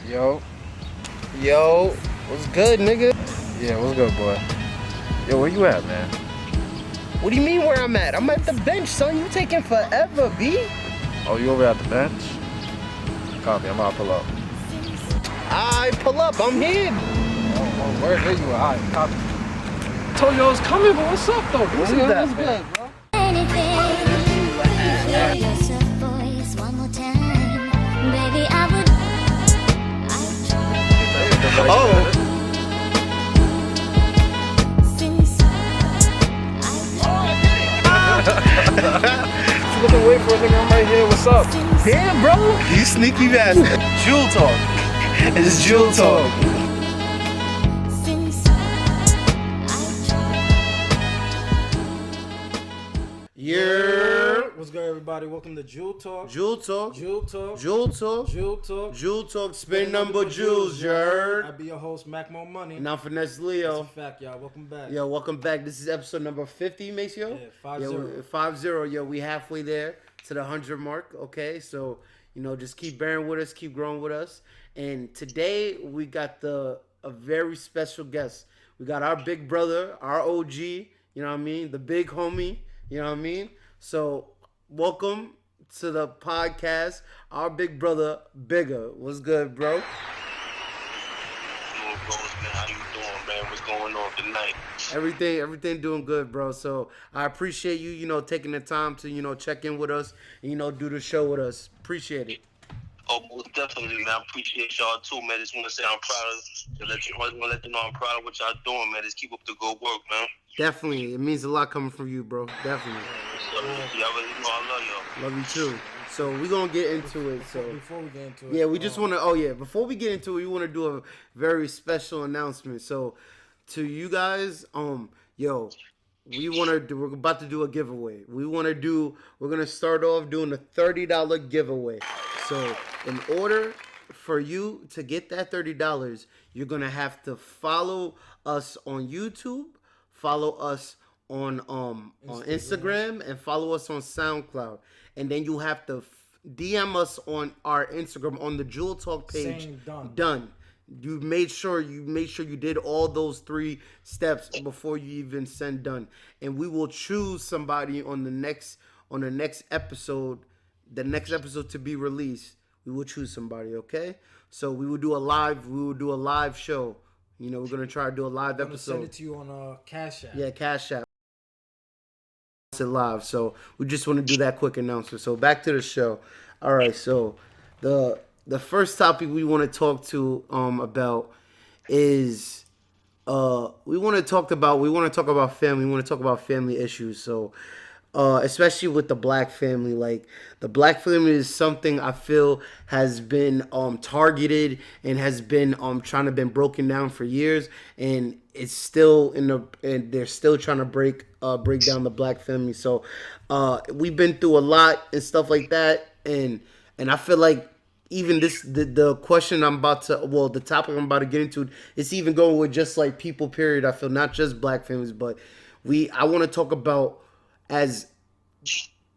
Yo, yo, what's good, nigga? Yeah, what's good, boy? Yo, where you at, man? What do you mean where I'm at? I'm at the bench, son. You taking forever, B. Oh, you over at the bench? Copy, I'm about to pull up. I pull up, I'm here. Oh, where you at? All right, copy. I told you I was coming, but what's up, though? What's that, what's good, bro? Oh. You looking wait for a nigga? I'm right here. What's up? Damn, bro. You sneaky bastard. Jewel talk. It's Jewel talk. Yeah. What's good, everybody? Welcome to Jewel Talk. Jewel talk. Jewel Talk. Jewel talk. Jewel Talk. Jewel talk. Spin number jewels, you heard? I'll be your host, Mac Mo Money. And I'm Finesse That's Leo. a fact, y'all. Welcome back. Yo, welcome back. This is episode number 50, Maceo. Yeah, 5-0. 5-0. Yo, we halfway there to the 100 mark. Okay, so just keep bearing with us, keep growing with us. And today we got a very special guest. We got our big brother, our OG. You know what I mean? The big homie. You know what I mean? So welcome to the podcast, our big brother, Bigga. What's good, bro? Doing bros, man. How you doing, man? What's going on tonight? Everything doing good, bro. So I appreciate you, taking the time to, check in with us and, do the show with us. Appreciate it. Oh, most definitely, man. I appreciate y'all too, man. Just want to say I'm proud of want to let you know I'm proud of what y'all doing, man. Just keep up the good work, man. Definitely. It means a lot coming from you, bro. Definitely. Y'all really know I love y'all. Love you too. So we're going to get into it. So Before we get into it. yeah, we just want to, before we get into it, we want to do a very special announcement. So to you guys, we're about to do a giveaway. We're going to start off doing a $30 giveaway. So in order for you to get that $30, you're going to have to follow us on YouTube, follow us on Instagram, and follow us on SoundCloud. And then you have to DM us on our Instagram on the Jewel Talk page. Saying Done. You made sure you did all those 3 steps before you even send done. And we will choose somebody on the next episode, the next episode to be released. We will choose somebody, okay? So we will do a live show. We're gonna try to do a live I'm going to episode. send it to you on Cash App. Yeah, Cash App. It live. So we just want to do that quick announcement. So back to the show. All right. So the first topic we want to talk to about is we want to talk about family. We want to talk about family issues. So especially with the black family, like the black family is something I feel has been targeted and has been trying to been broken down for years, and it's still and they're still trying to break down the black family. So we've been through a lot and stuff like that, and I feel like even the question the topic I'm about to get into, it's even going with just like people, period. I feel not just black families, but I want to talk about as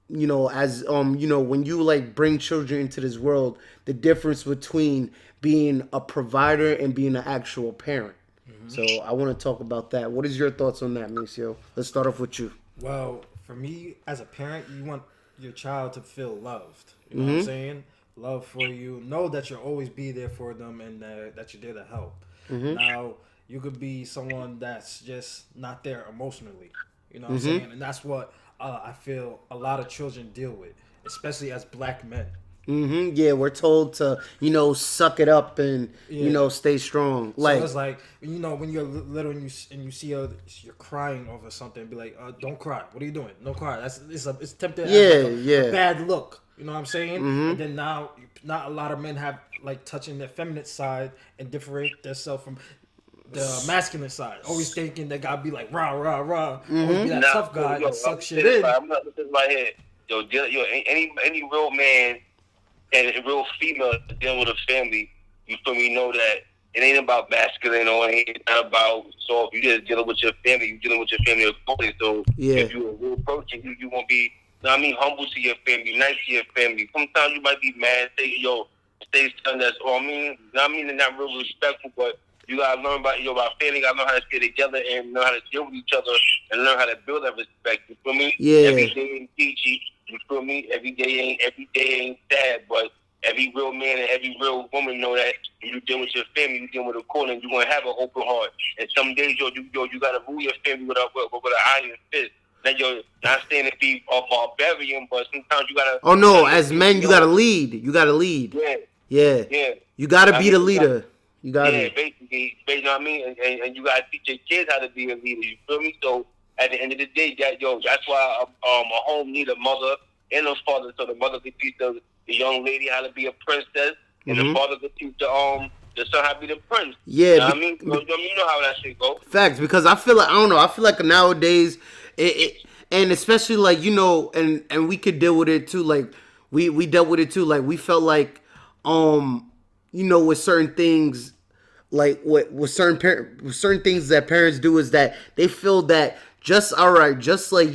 when you like bring children into this world, the difference between being a provider and being an actual parent. Mm-hmm. So I want to talk about that. What is your thoughts on that, Maceo? Let's start off with you. Well, for me, as a parent, you want your child to feel loved. You know what I'm saying? Love for you. Know that you'll always be there for them and that you're there to help. Mm-hmm. Now, you could be someone that's just not there emotionally. You know what I'm saying? And that's what I feel a lot of children deal with, especially as black men. Mm-hmm. Yeah, we're told to, suck it up and, stay strong. Like, so it's like, when you're little and you see you're crying over something, be like, don't cry. What are you doing? Don't cry. It's tempted as a bad look. You know what I'm saying? Mm-hmm. And then now, not a lot of men have like touching their feminine side and differentiate themselves from the masculine side. Always thinking they gotta be like rah rah rah. Always be that tough guy and suck shit in. I'm not listening to my head. Any real man and a real female dealing with a family, you feel me? Know that it ain't about masculine or it ain't not about soft. You just dealing with your family. You dealing with your family accordingly. So if you're a real person, you won't be. Humble to your family, nice to your family. Sometimes you might be mad, say, yo, say something that's all they're not real respectful, but you gotta learn about family. You gotta learn how to stay together and learn how to deal with each other and learn how to build that respect. You feel me? Yeah. Every day ain't peachy. You feel me? Every day ain't sad, but every real man and every real woman know that when you deal with your family, you deal with a corner, and you're gonna have an open heart. And some days, you gotta rule your family with an iron fist. That you're not saying to be a barbarian, but sometimes you gotta. Oh no, as men, you gotta lead. You gotta lead. Yeah. Yeah. Yeah. You gotta be the leader. You gotta. Yeah, basically, you know what I mean? And you gotta teach your kids how to be a leader. You feel me? So at the end of the day, that's why a home need a mother and a father, so the mother can teach the young lady how to be a princess, and the father can teach the son how to be the prince. Yeah, you know what I mean? You know how that shit go. Facts, because I feel like, I don't know, I feel like nowadays and especially like, and we could deal with it too, like we dealt with it too, like we felt like with certain things, like with certain things that parents do is that they feel that just like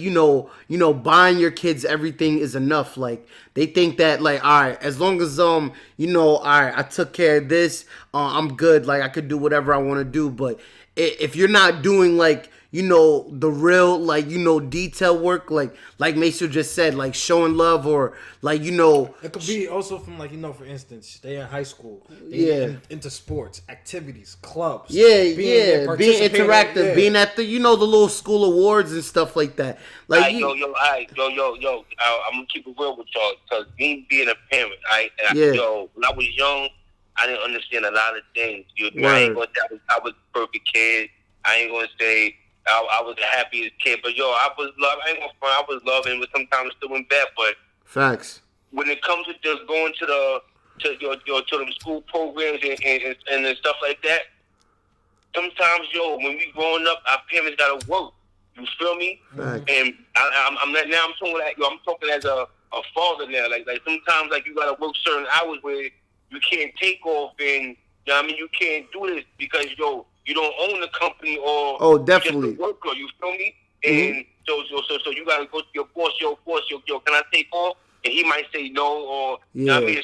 buying your kids everything is enough. Like they think that, like, all right, as long as all right, I took care of this, I'm good. Like I could do whatever I want to do. But if you're not doing like the real, like detail work, like Maso just said, like showing love, or like it could be also from like for instance, they in high school, into sports, activities, clubs, being interactive, being at the the little school awards and stuff like that. Like I'm gonna keep it real with y'all, because me being a parent, when I was young, I didn't understand a lot of things. I ain't gonna say I was a perfect kid. I ain't gonna say I was the happiest kid, but I was loving. I ain't gonna front, I was loving, but sometimes still in bad. But facts. When it comes to just going to the school programs and stuff like that, sometimes when we growing up, our parents gotta work. You feel me? Facts. And I'm talking as a father now. Like sometimes like you gotta work certain hours where you can't take off, and you can't do this because you don't own the company, or definitely you're just a worker. You feel me? And so you gotta go to your boss. Yo, can I take off? And he might say no, or or he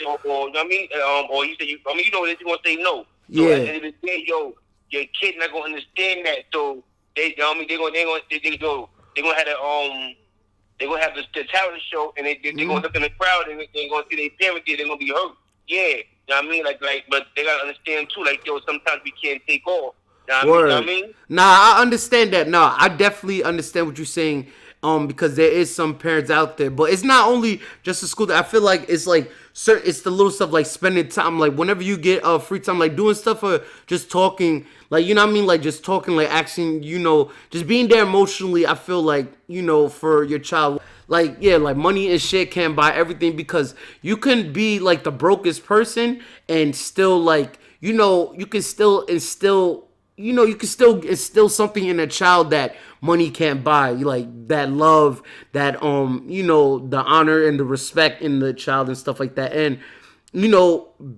said he's gonna say no. So at the end of the day, your kid not gonna understand that. So they're gonna have the talent show, and they're gonna look in the crowd, and they're gonna see their parents there. They're gonna be hurt. Yeah, you know what I mean? But they gotta understand too. Like sometimes we can't take off. You know what I mean? Nah, I understand that. Nah, I definitely understand what you're saying. Because there is some parents out there, but it's not only just the school. I feel like it's like it's the little stuff, like spending time, like whenever you get free time, like doing stuff, or just talking, like what I mean, like just talking, like acting, just being there emotionally. I feel like for your child, like like money and shit can't buy everything, because you can be like the brokest person and still like you can still instill. You can still instill something in a child that money can't buy, like that love, that the honor and the respect in the child and stuff like that, and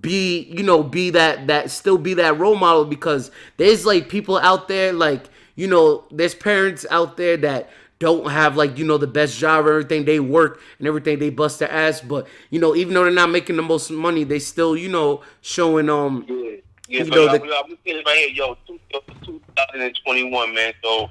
be that still be that role model, because there's like people out there, like there's parents out there that don't have like the best job or everything. They work and everything, they bust their ass, but even though they're not making the most money, they still showing Yeah, but I'm feeling right here, 2021, man. So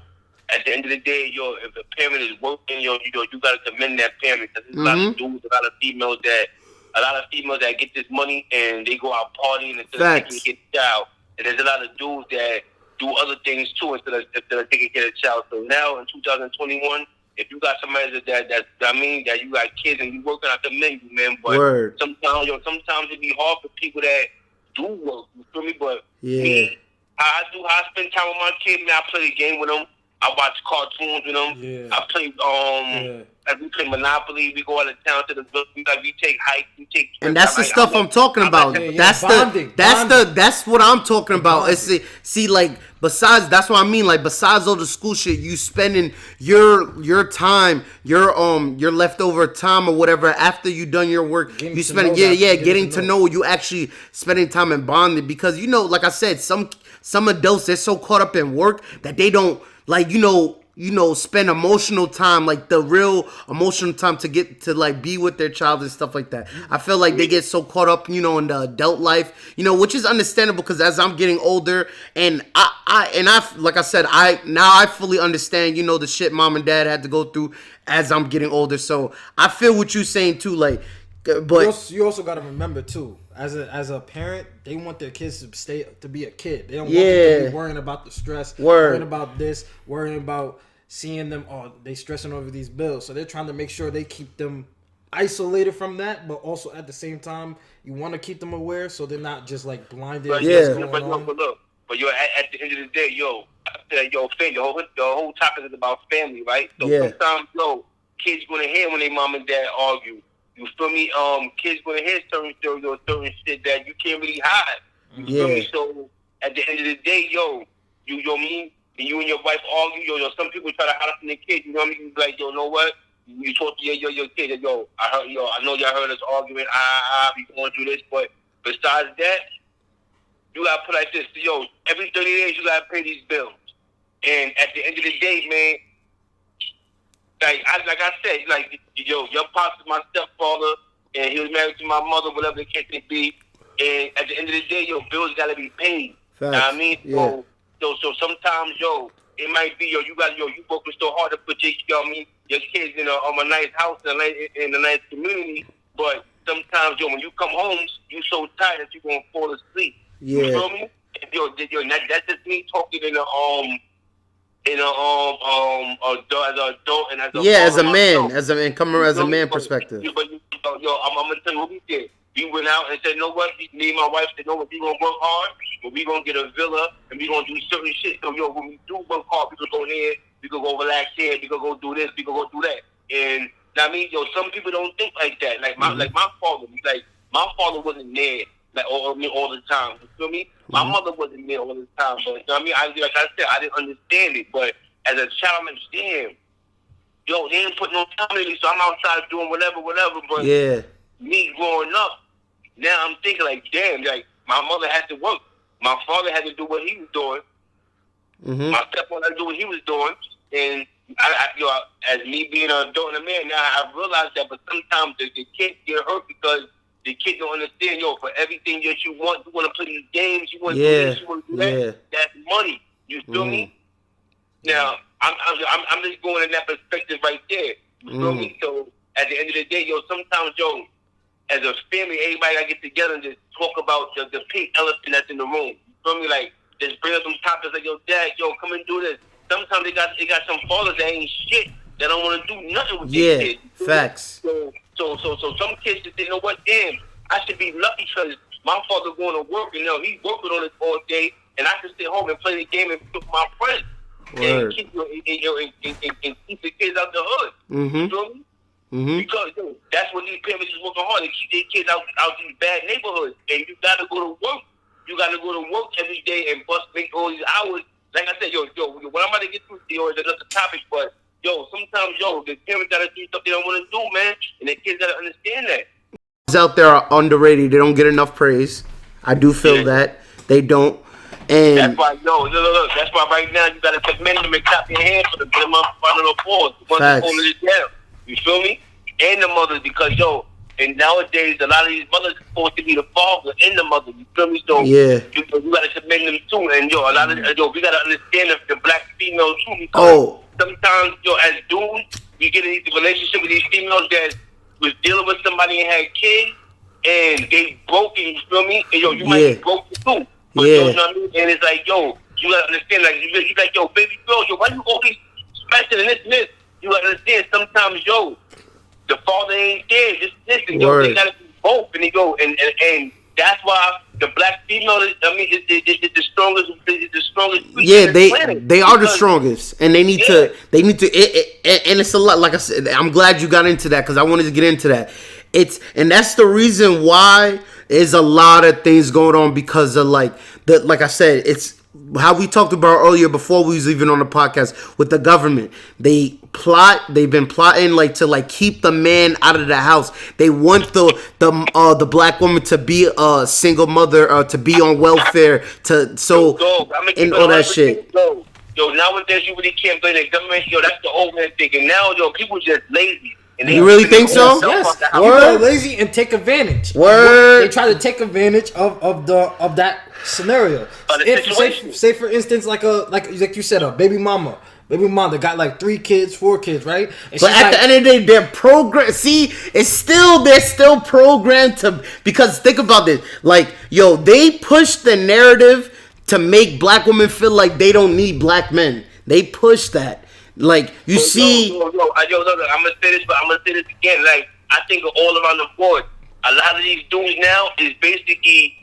at the end of the day, if a parent is working, you gotta commend that parent, because there's a lot of dudes, a lot of females that get this money and they go out partying instead of taking care of the child. And there's a lot of dudes that do other things too instead of taking care of the child. So now in 2021, if you got somebody that you got kids and you working, I commend you, man. But sometimes it be hard for people that do work, you feel me? But me, I spend time with my kid, man. I play the game with them. I watch cartoons with them. Yeah. I play like we play Monopoly. We go out of town to the we take hikes, we take trips. And that's the stuff I'm talking about. That's what I'm talking about. Like besides, that's what I mean. Like besides all the school shit, you spending your time, your leftover time or whatever after you done your work. You spend getting to know. You actually spending time and bonding, because like I said, some adults, they're so caught up in work that they don't like spend emotional time, like the real emotional time to get to like be with their child and stuff like that. I feel like they get so caught up, in the adult life, which is understandable because as I'm getting older and I like I said, I fully understand, the shit mom and dad had to go through as I'm getting older. So I feel what you're saying too, like, but you also got to remember too, as a parent, they want their kids to be a kid. They don't want them to be worrying about the stress, worrying about this, worrying about seeing them. Oh, they stressing over these bills, so they're trying to make sure they keep them isolated from that, but also at the same time, you want to keep them aware so they're not just like blinded. But at the end of the day, I said, family, the whole topic is about family, right? So sometimes, kids gonna hear when their mom and dad argue. You feel me? Kids gonna hear certain shit that you can't really hide. You feel me? So at the end of the day, you know what I mean? And you and your wife argue, some people try to hide from their kids, you know what I mean? Like, you know what? You talk to your kid, I know y'all heard us arguing, we going through this, but besides that, you gotta put like this, every 30 days you gotta pay these bills. And at the end of the day, man, like I said, like, your pops is my stepfather, and he was married to my mother, whatever the case may be. And at the end of the day, bills gotta be paid. You know what I mean? Yeah. So sometimes, it might be, you working so hard to put your kids in a nice house in a nice community, but sometimes, when you come home, you so tired that you're gonna fall asleep. Yeah. You feel me? And that's just me talking in as an adult and as a as a man, coming as a man perspective. But I'm gonna tell you what we did. We went out and said, you know what? Me and my wife said, you know what? We gonna work hard, but we gonna get a villa and we gonna do certain shit. So when we do work hard, we could go here, we could go relax here, we could go do this, we could go do that. And I mean, some people don't think like that. Like my father wasn't there all the time. You feel me? My mother wasn't there all the time. But I mean, like I said, I didn't understand it. But as a child, I'm understand. They didn't put no time in me, so I'm outside doing whatever. But me growing up, now I'm thinking like, damn, like my mother had to work. My father had to do what he was doing. Mm-hmm. My stepfather had to do what he was doing. And I as me being an adult and a man, now I realized that. But sometimes the kids get hurt because the kids don't understand. For everything that you want to play these games, you want to do this, you want to do that. That's money. You feel me? Now I'm just going in that perspective right there. You feel me? So at the end of the day, sometimes as a family, everybody gotta get together and just talk about the pink elephant that's in the room. You feel me? Like, just bring up some topics like, dad, come and do this. Sometimes they got some fathers that ain't shit, that don't want to do nothing with their kids. Facts. So some kids just say, you know what, damn, I should be lucky because my father going to work and he's working on it all day, and I can sit home and play the game and with my friends. And keep the kids out the hood. Mm-hmm. You feel me? Mm-hmm. Because that's what these parents is working hard to keep their kids out these bad neighborhoods. And you gotta go to work. You gotta go to work every day and make all these hours. Like I said, what I'm about to get through is another topic, but sometimes the parents gotta do stuff they don't want to do, man, and the kids gotta understand that. Out there are underrated. They don't get enough praise. I do feel that they don't. And that's why, look, that's why right now you gotta commend them and clap your hands for them, get them up front of the applause. The ones that holding it down. You feel me? And the mothers, because and nowadays a lot of these mothers are supposed to be the father and the mother. You feel me? So you gotta commend them too. And a lot of we gotta understand the black females too. Because sometimes as dudes, we get in these relationship with these females that was dealing with somebody and had kids, and they broken. You feel me? And you might be broken too. But you know what I mean? And it's like, you gotta understand, like, you like, baby girl, why you always smashing and this? You gotta understand, sometimes, the father ain't there. Just listen, they gotta be both. And and that's why the black female is the strongest. Is the strongest. They are the strongest, and they need to. And it's a lot. Like I said, I'm glad you got into that because I wanted to get into that. And that's the reason why there's a lot of things going on because of like I said, it's how we talked about earlier before we was even on the podcast with the government. They've been plotting to keep the man out of the house. They want the black woman to be a single mother, to be on welfare, and all that shit. yo, nowadays you really can't blame the government. Yo, that's the old man thinking. Now, yo, people just lazy. And you really think so? Yes. People People are lazy and take advantage. Word. They try to take advantage of that scenario. Say for instance, like you said, a baby mama that got like 3 kids, 4 kids, right? And but at the end of the day, they're programmed. See, they're still programmed to, because think about this. Like, yo, they push the narrative to make black women feel like they don't need black men. They push that. Like, you see. Look, I'm gonna say this, but I'm gonna say this again. Like, I think all around the board, a lot of these dudes now is basically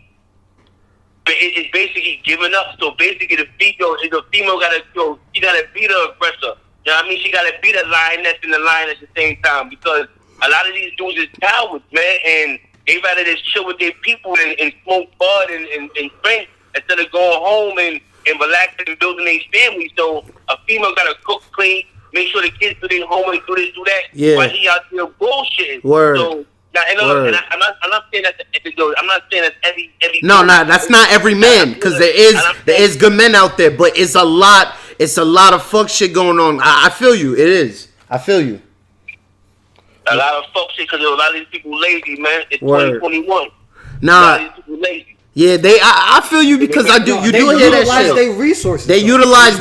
giving up. So basically, the female gotta go. She gotta be the aggressor. You know what I mean? She gotta be the lioness and the lion at the same time, because a lot of these dudes is cowards, man, and they rather just chill with their people and smoke bud and drink instead of going home and relaxing and building their family. So a female gotta cook, clean, make sure the kids do their homework, do this, do that. Yeah. While he out there bullshitting. Word. So now, I'm not saying that. I'm not saying that every. No, that's not every man, because there is good men out there, but it's a lot of fuck shit going on. I feel you. It is. I feel you. A lot of fuck shit, because a lot of these people lazy, man. It's Word. 2021. Nah. A lot of these people lazy. Yeah, I feel you, because you do hear that shit. They utilize their resources. They utilize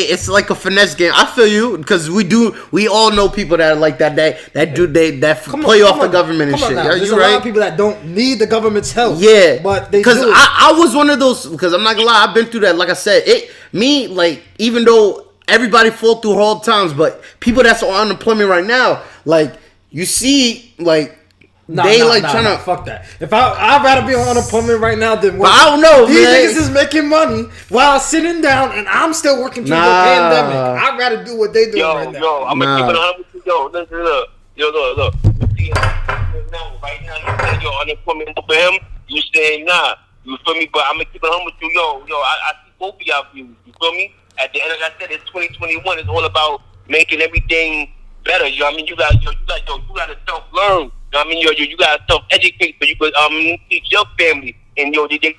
it's like a finesse game. I feel you, because we all know people that are like that play off the government and shit. There's a lot of people that don't need the government's help. Yeah, but they because do. I was one of those, because I'm not gonna lie, I've been through that. Like I said, even though everybody fall through hard times, but people that's on unemployment right now, like, you see, like. Trying to fuck that. If I'd rather be on unemployment right now than work. But I don't know, These man. niggas is making money while sitting down, and I'm still working through the pandemic. I'd rather do what they do right now. Yo, I'm gonna keep it 100 with you. Yo, listen, look. See, right now, you saying you're unemployment for him. You saying nah. You feel me? But I'm gonna keep it 100 with you. Yo, I see both of y'all views. You feel me? At the end of that, it's 2021. It's all about making everything better. You know what I mean? You got to self-learn. You know what I mean? You gotta self-educate so you could teach your family, and they can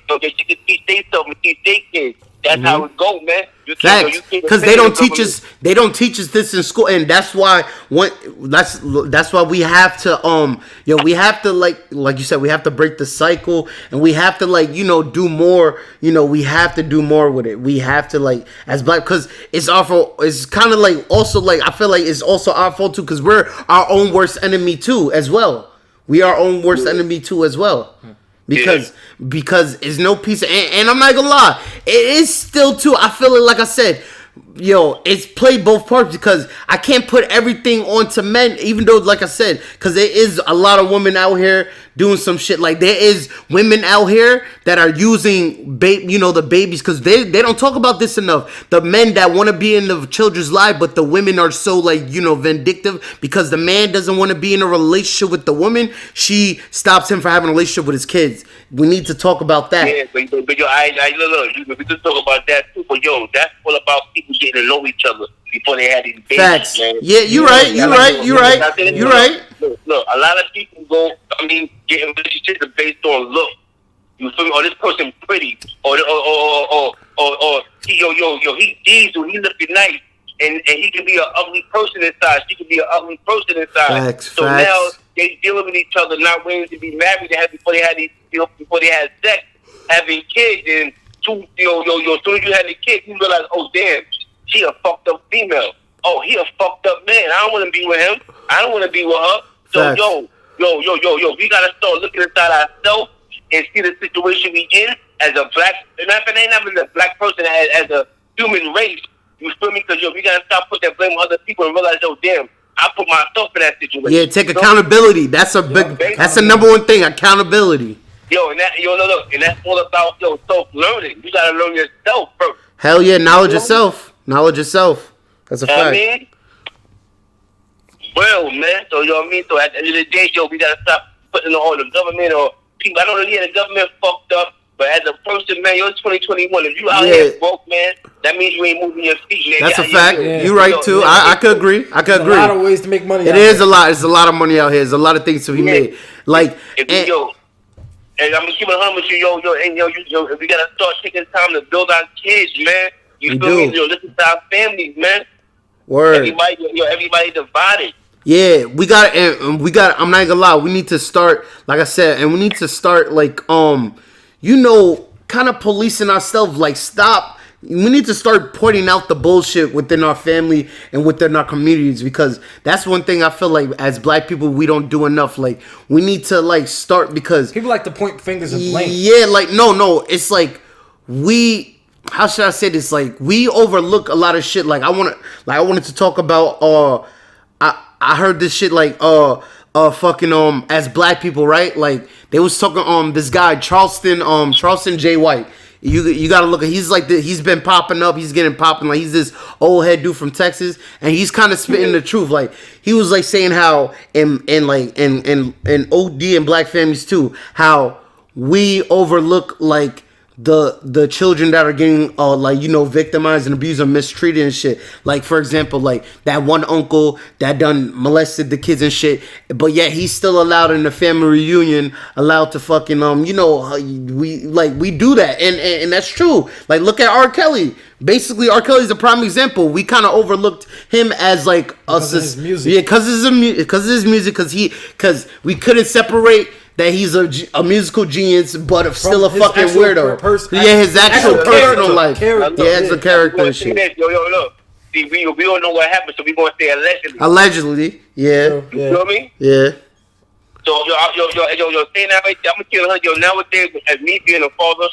teach themselves and teach their kids. That's how it go, man. Facts, because they don't teach us. They don't teach us this in school, and that's why that's why we have to we have to like you said, we have to break the cycle, and we have to do more. We have to do more with it. We have to as black, because it's our fault. It's kind of also I feel like it's also our fault too, because we're our own worst enemy too as well. We are our own worst enemy too as well. Because it's no peace, and I'm not gonna lie, it is still too. I feel it, like I said, it's played both parts, because I can't put everything onto men, even though, like I said, because there is a lot of women out here doing some shit. Like, there is women out here that are using the babies, because they don't talk about this enough. The men that want to be in the children's life, but the women are so vindictive, because the man doesn't want to be in a relationship with the woman. She stops him from having a relationship with his kids. We need to talk about that. Yeah, but look, we can talk about that too. But that's all about people getting to know each other before they had these babies. Facts. Man. Yeah, you're right. You're right. Look, a lot of people getting relationships based on look. You feel me? Or this person pretty, or he diesel, he looking nice, and he can be an ugly person inside. She can be an ugly person inside. Facts. Now they dealing with each other, not waiting to be married before they had sex, having kids, and as soon as you had the kid, you realize, oh damn, she a fucked up female. Oh, he a fucked up man. I don't want to be with him. I don't want to be with her. So Facts. we gotta start looking inside ourselves and see the situation we in as a black, not even a black person, as a human race. You feel me? Because we gotta stop putting that blame on other people and realize, oh damn, I put myself in that situation. Yeah, take accountability. That's the number one thing. Accountability. And that's all about self-learning. You gotta learn yourself first. Hell yeah, knowledge yourself. Knowledge yourself. That's a fact. I mean, well, man. So So at the end of the day, we gotta stop putting it on the government or people. I don't know, the government fucked up. But as a person, man, you're 2021. If you out here broke, man, that means you ain't moving your feet, man. That's a fact. You're right too. I could agree. There's a lot of ways to make money. It is a lot. There's a lot of money out here. There's a lot of things to be made. And I'm gonna keep it 100 with you, and we gotta start taking time to build our kids, man. You we feel do. me? Yo, listen to our families, man. Word. Everybody divided. Yeah, we got, and we got. I'm not gonna lie. We need to start, like I said, and we need to start like, kind of policing ourselves. Like, stop. We need to start pointing out the bullshit within our family and within our communities, because that's one thing I feel like as black people we don't do enough. Like, we need to like start, because people like to point fingers and blame. Yeah, like no, it's like we. How should I say this? Like, we overlook a lot of shit. Like, I wanted to talk about. I heard this shit like fucking as black people, right? Like, they was talking this guy Charleston J. White. You gotta look at, he's like he's been popping up, he's getting popping, like he's this old head dude from Texas, and he's kind of spitting the truth. Like, he was like saying how in OD and black families too, how we overlook like the children that are getting victimized and abused or mistreated and shit. Like, for example, like that one uncle that done molested the kids and shit, but yet he's still allowed in the family reunion, allowed to fucking we do that, and that's true. Like, look at R. Kelly. Basically, R. Kelly's a prime example. We kind of overlooked him as like because of his music. Yeah, because of his music, because we couldn't separate that he's a musical genius, but still a fucking weirdo. His actual personal life. Yeah, it's a character and shit. Yo, look. See, we don't know what happened, so we gonna say allegedly. Allegedly, yeah. You feel me? Yeah. So yo, saying that right there, I'm gonna kill her. Yo, nowadays, as me being a father,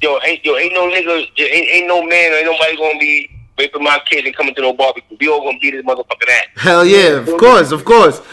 ain't no nigga, ain't no man, ain't nobody gonna be raping my kids and coming to no barbecue. We all gonna beat this motherfucking ass. Hell yeah, of course.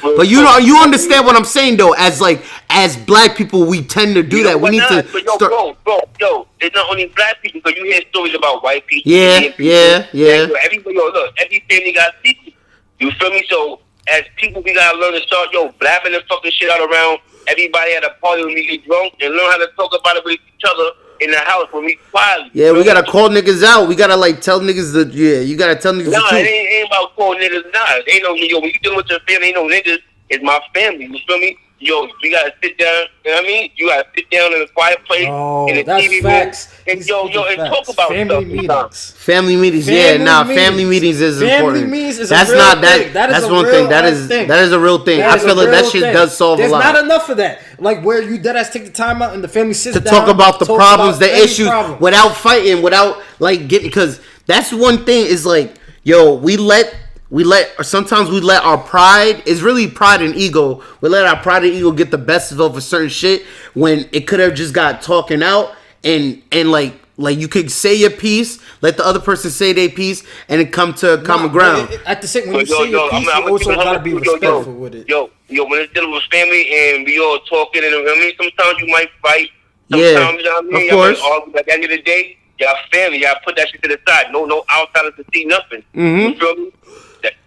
But you understand what I'm saying though. As black people, we tend to do that. We need to start. Bro, it's not only black people, because you hear stories about white people. Yeah. Everybody, look, every family got people. You feel me? So as people, we gotta learn to start blabbing the fucking shit out around everybody at a party when we get drunk, and learn how to talk about it with each other in the house when we quietly. Yeah, we gotta call niggas out. We gotta like tell niggas you gotta tell niggas the truth. Nah, it ain't about calling niggas. Nah, ain't no when you dealing with your family, ain't no niggas. It's my family. You feel me? Yo, we gotta sit down. You know what I mean? You gotta sit down in a quiet place in the TV facts. room, and and talk about family meetings. Family meetings, family meetings is important. Family meetings is that's a real not thing. That's one thing. That is a real thing. I feel like that shit does solve a lot. There's not enough of that. Like, where you deadass take the time out and the family sits to down talk about the problems, the issues, without fighting, without like getting. Because that's one thing is like, sometimes we let our pride, it's really pride and ego, we let our pride and ego get the best of a certain shit when it could have just got talking out, and like you could say your piece, let the other person say their piece, and it come to common ground. At the same, when you say your piece, you also gotta be respectful with it. Yo, when it's dealing with family and we all talking, and I mean, sometimes you might fight. Yeah, you know what I mean? of course. But at the end of the day, y'all family, y'all put that shit to the side. No outsiders to see nothing. Mm-hmm. You feel me?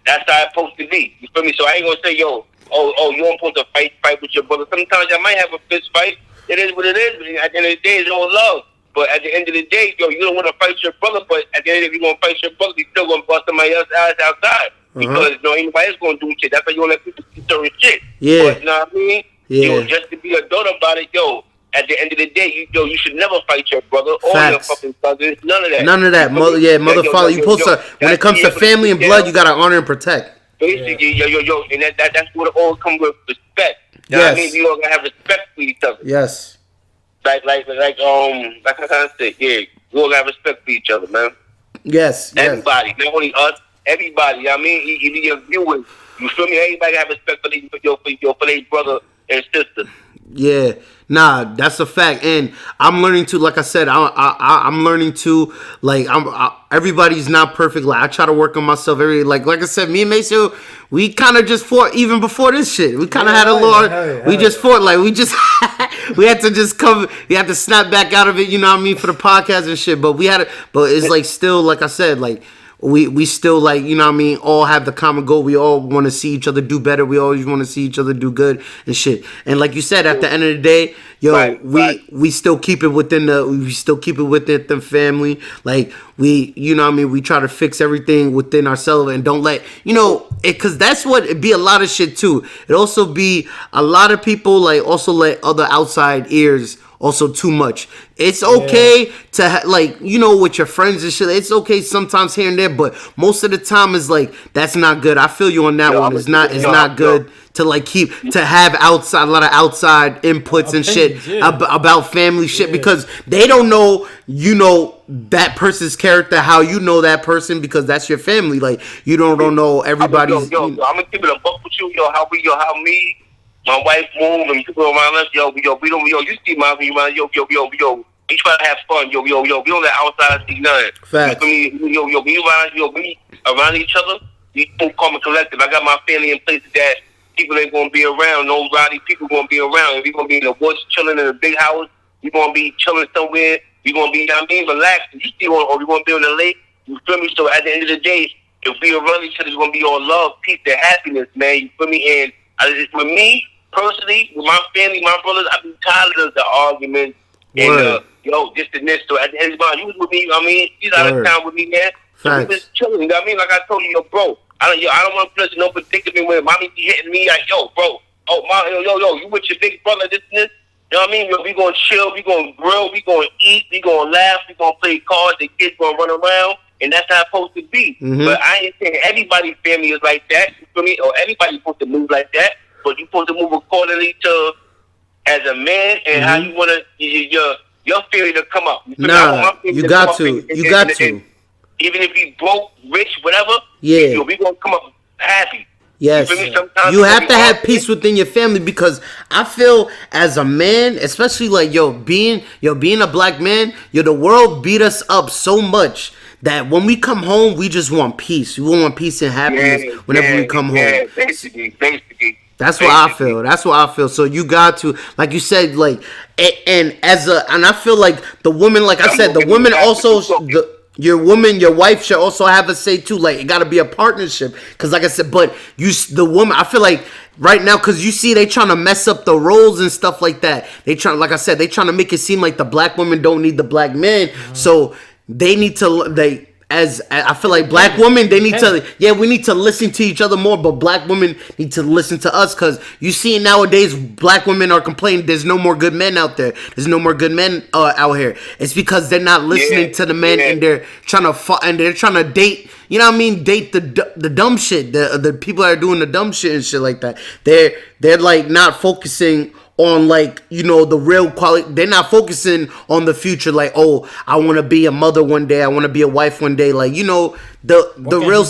That's how it's supposed to be. You feel me? So I ain't gonna say, you don't supposed to fight with your brother. Sometimes y'all might have a fist fight. It is what it is. At the end of the day, it's all love. But at the end of the day, you don't want to fight your brother. But at the end of the day, if you want to fight your brother, you still gonna bust somebody else's ass outside. Because ain't nobody else gonna do shit. That's why you don't let people do certain shit. Yeah. But you know what I mean? Yeah. Just to be a adult about it, at the end of the day, you should never fight your brother or your fucking cousins. None of that. Mother, father. You supposed to, when it comes to family and blood, you gotta honor and protect. Basically, and that's what it all comes with, respect. You know what I mean? We all gotta have respect for each other. Yes. Like I kind of say, we all gotta have respect for each other, man. Yes. Everybody, not only us, everybody. You know what I mean, even your viewers. You feel me? Everybody have respect for their brother and sister. Yeah, nah, that's a fact, and I'm learning to, like I said, I'm learning to, like, everybody's not perfect. Like, I try to work on myself like I said, me and Maceo, we kind of just fought even before this shit. We kind of had a little, we just fought, like, we just, we had to snap back out of it, you know what I mean, for the podcast and shit. But but it's like still, like I said, like. We still, like, you know what I mean, all have the common goal. We all want to see each other do better. We always want to see each other do good and shit. And like you said, at the end of the day, we still keep it within the family. Like, you know what I mean, we try to fix everything within ourselves and don't let, because that's what it be a lot of shit too. It also be a lot of people, like, also let other outside ears also too much. It's okay to like, with your friends and shit. It's okay sometimes here and there, but most of the time is like that's not good. I feel you on that one. It's not good to like to have a lot of outside inputs and shit about family shit because they don't know that person's character how you know that person because that's your family. Like you don't know everybody's. I'm gonna keep it a buck with you, how me, my wife move and people around us, we don't, you see my, we try to have fun, we don't let outside see nothing. Facts. We around each other, we don't calm and collective. I got my family in places that people ain't gonna be around, no rowdy people gonna be around. If we gonna be in the woods chilling in a big house, we gonna be chilling somewhere, we gonna be, relaxed. You see, or we gonna be on the lake, you feel me? So at the end of the day, if we around each other, it's gonna be all love, peace, and happiness, man. You feel me? And with me, personally, with my family, my brothers, I be tired of the arguments and this and this. So at the end of the day, you was with me. He's out of town with me, man. So we just chilling. You know what I mean? Like I told you, bro. I don't want to no predicament when mommy be hitting me like, bro. Oh, you with your big brother, this and this. You know what I mean? We gonna chill, we gonna grill, we gonna eat, we gonna laugh, we gonna play cards. The kids gonna run around. And that's how it's supposed to be. Mm-hmm. But I ain't saying everybody's family is like that, you feel me? Or everybody's supposed to move like that. But you're supposed to move accordingly to, as a man, and how you want to, your family to come up. You got to. Even if you broke, rich, whatever, we going to come up happy. Yes, you have to have peace within your family because I feel as a man, especially like being a black man, the world beat us up so much that when we come home, we just want peace. We want peace and happiness whenever we come home. Basically. That's what I feel. So you got to, like you said, like, and I feel like the woman, like I said, the woman also, your wife should also have a say too. Like it got to be a partnership. Cause like I said, but the woman, I feel like right now, cause you see they trying to mess up the roles and stuff like that. Like I said, they trying to make it seem like the black women don't need the black men. Mm-hmm. So they need to, as I feel like black women, they need to, we need to listen to each other more, but black women need to listen to us because you see nowadays black women are complaining there's no more good men out there. There's no more good men out here. It's because they're not listening to the men and they're trying to date. You know what I mean? Date the dumb shit. The people that are doing the dumb shit and shit like that. They're like not focusing on like the real quality. They're not focusing on the future. Like, I want to be a mother one day. I want to be a wife one day. Like the real.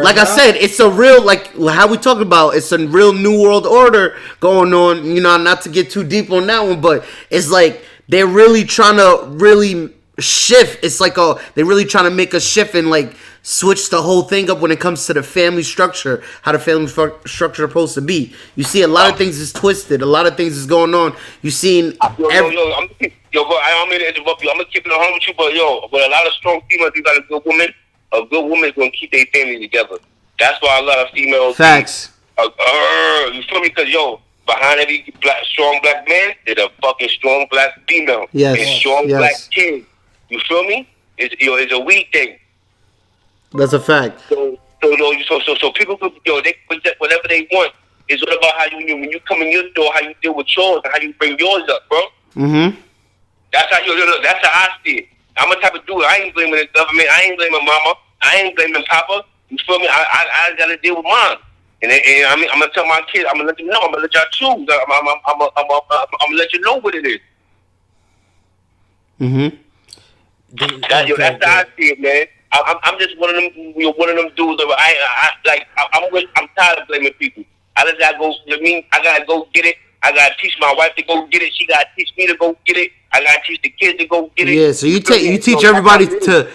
Like now? I said, it's a real like how we talk about. It's a real new world order going on. Not to get too deep on that one, but it's like they're really trying to really shift. It's like they're really trying to make a shift and like switch the whole thing up when it comes to the family structure, how the family structure is supposed to be. You see a lot of things is twisted, a lot of things is going on. You seen bro, I don't mean to interrupt you. I'm gonna keep it on with you, but a lot of strong females, you got a good woman. A good woman is gonna keep their family together. That's why a lot of females. Facts. You feel me? Because behind every strong black man, there's a fucking strong black female. Yes. And strong black kid. You feel me? It's a weak thing. That's a fact. So people could, they project whatever they want. It's all about how when you come in your door, how you deal with yours and how you bring yours up, bro. Mm-hmm. That's how that's how I see it. I'm the type of dude. I ain't blaming the government. I ain't blaming mama. I ain't blaming papa. You feel me? I gotta deal with mine. And I mean, I'm gonna tell my kids. I'm gonna let them know. I'm gonna let y'all choose. I'm gonna let you know what it is. Mm-hmm. That's how I see it, man. I'm just one of them dudes. I'm tired of blaming people. I gotta go get it. I gotta teach my wife to go get it. She gotta teach me to go get it. I gotta teach the kids to go get it. Yeah, so you teach everybody to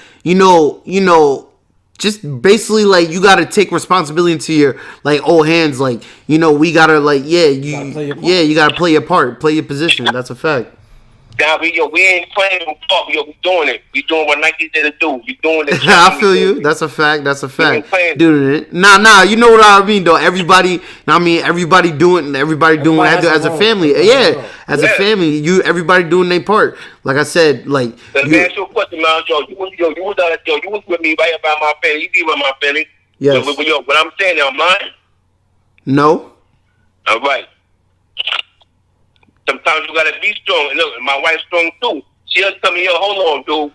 just basically like you gotta take responsibility into your like old hands. Like we gotta like you gotta play your part, play your position. That's a fact. Now we ain't playing no part. We doing it. We doing what Nike said to do. We doing it. I feel you. That's a fact. Doing it. Nah. You know what I mean though. Everybody doing what I do as a family. As a family, everybody doing their part. Like I said, like. Let me ask you a question, man. You was with me right about my family. You be with my family. Yes. What I'm saying, am I lying? No. All right. Sometimes you gotta be strong. And look, my wife's strong too. She'll tell me, yo, hold on, dude.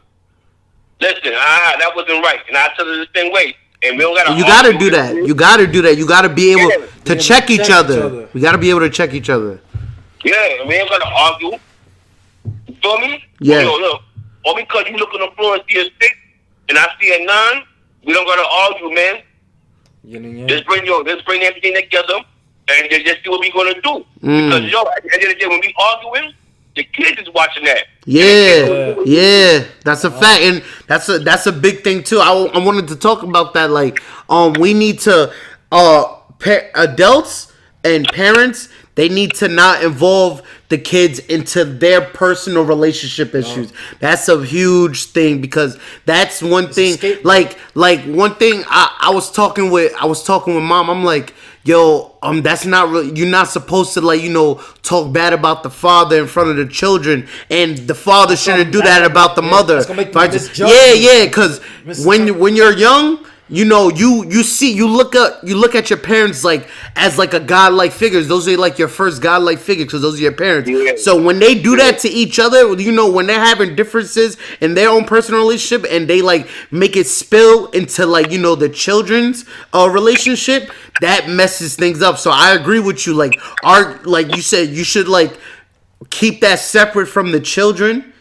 Listen, that wasn't right. And I tell her the same way. And we don't gotta You gotta do that. You gotta do that. You gotta be able to check each other. We gotta be able to check each other. Yeah, and we ain't gotta argue. You feel me? Yeah. Yo, look. Or because you look on the floor and see a 6 and I see a 9, we don't gotta argue, man. Let's bring everything together and just see what we're gonna do. Because yo, at the end of the day, when we arguing, the kids is watching that. Yeah, that's a fact, and that's a big thing too. I wanted to talk about that. Like, we need to adults and parents. They need to not involve the kids into their personal relationship issues. That's a huge thing because that's one thing. Like one thing I was talking with mom. I'm like, yo, that's not really. You're not supposed to talk bad about the father in front of the children, and the father shouldn't do that about the mother. Yeah, because when you're young. You look at your parents as a godlike figures. Those are like your first godlike figures because those are your parents. Yeah. So when they do that to each other, when they're having differences in their own personal relationship and they make it spill into the children's relationship, that messes things up. So I agree with you. Like you said, you should keep that separate from the children.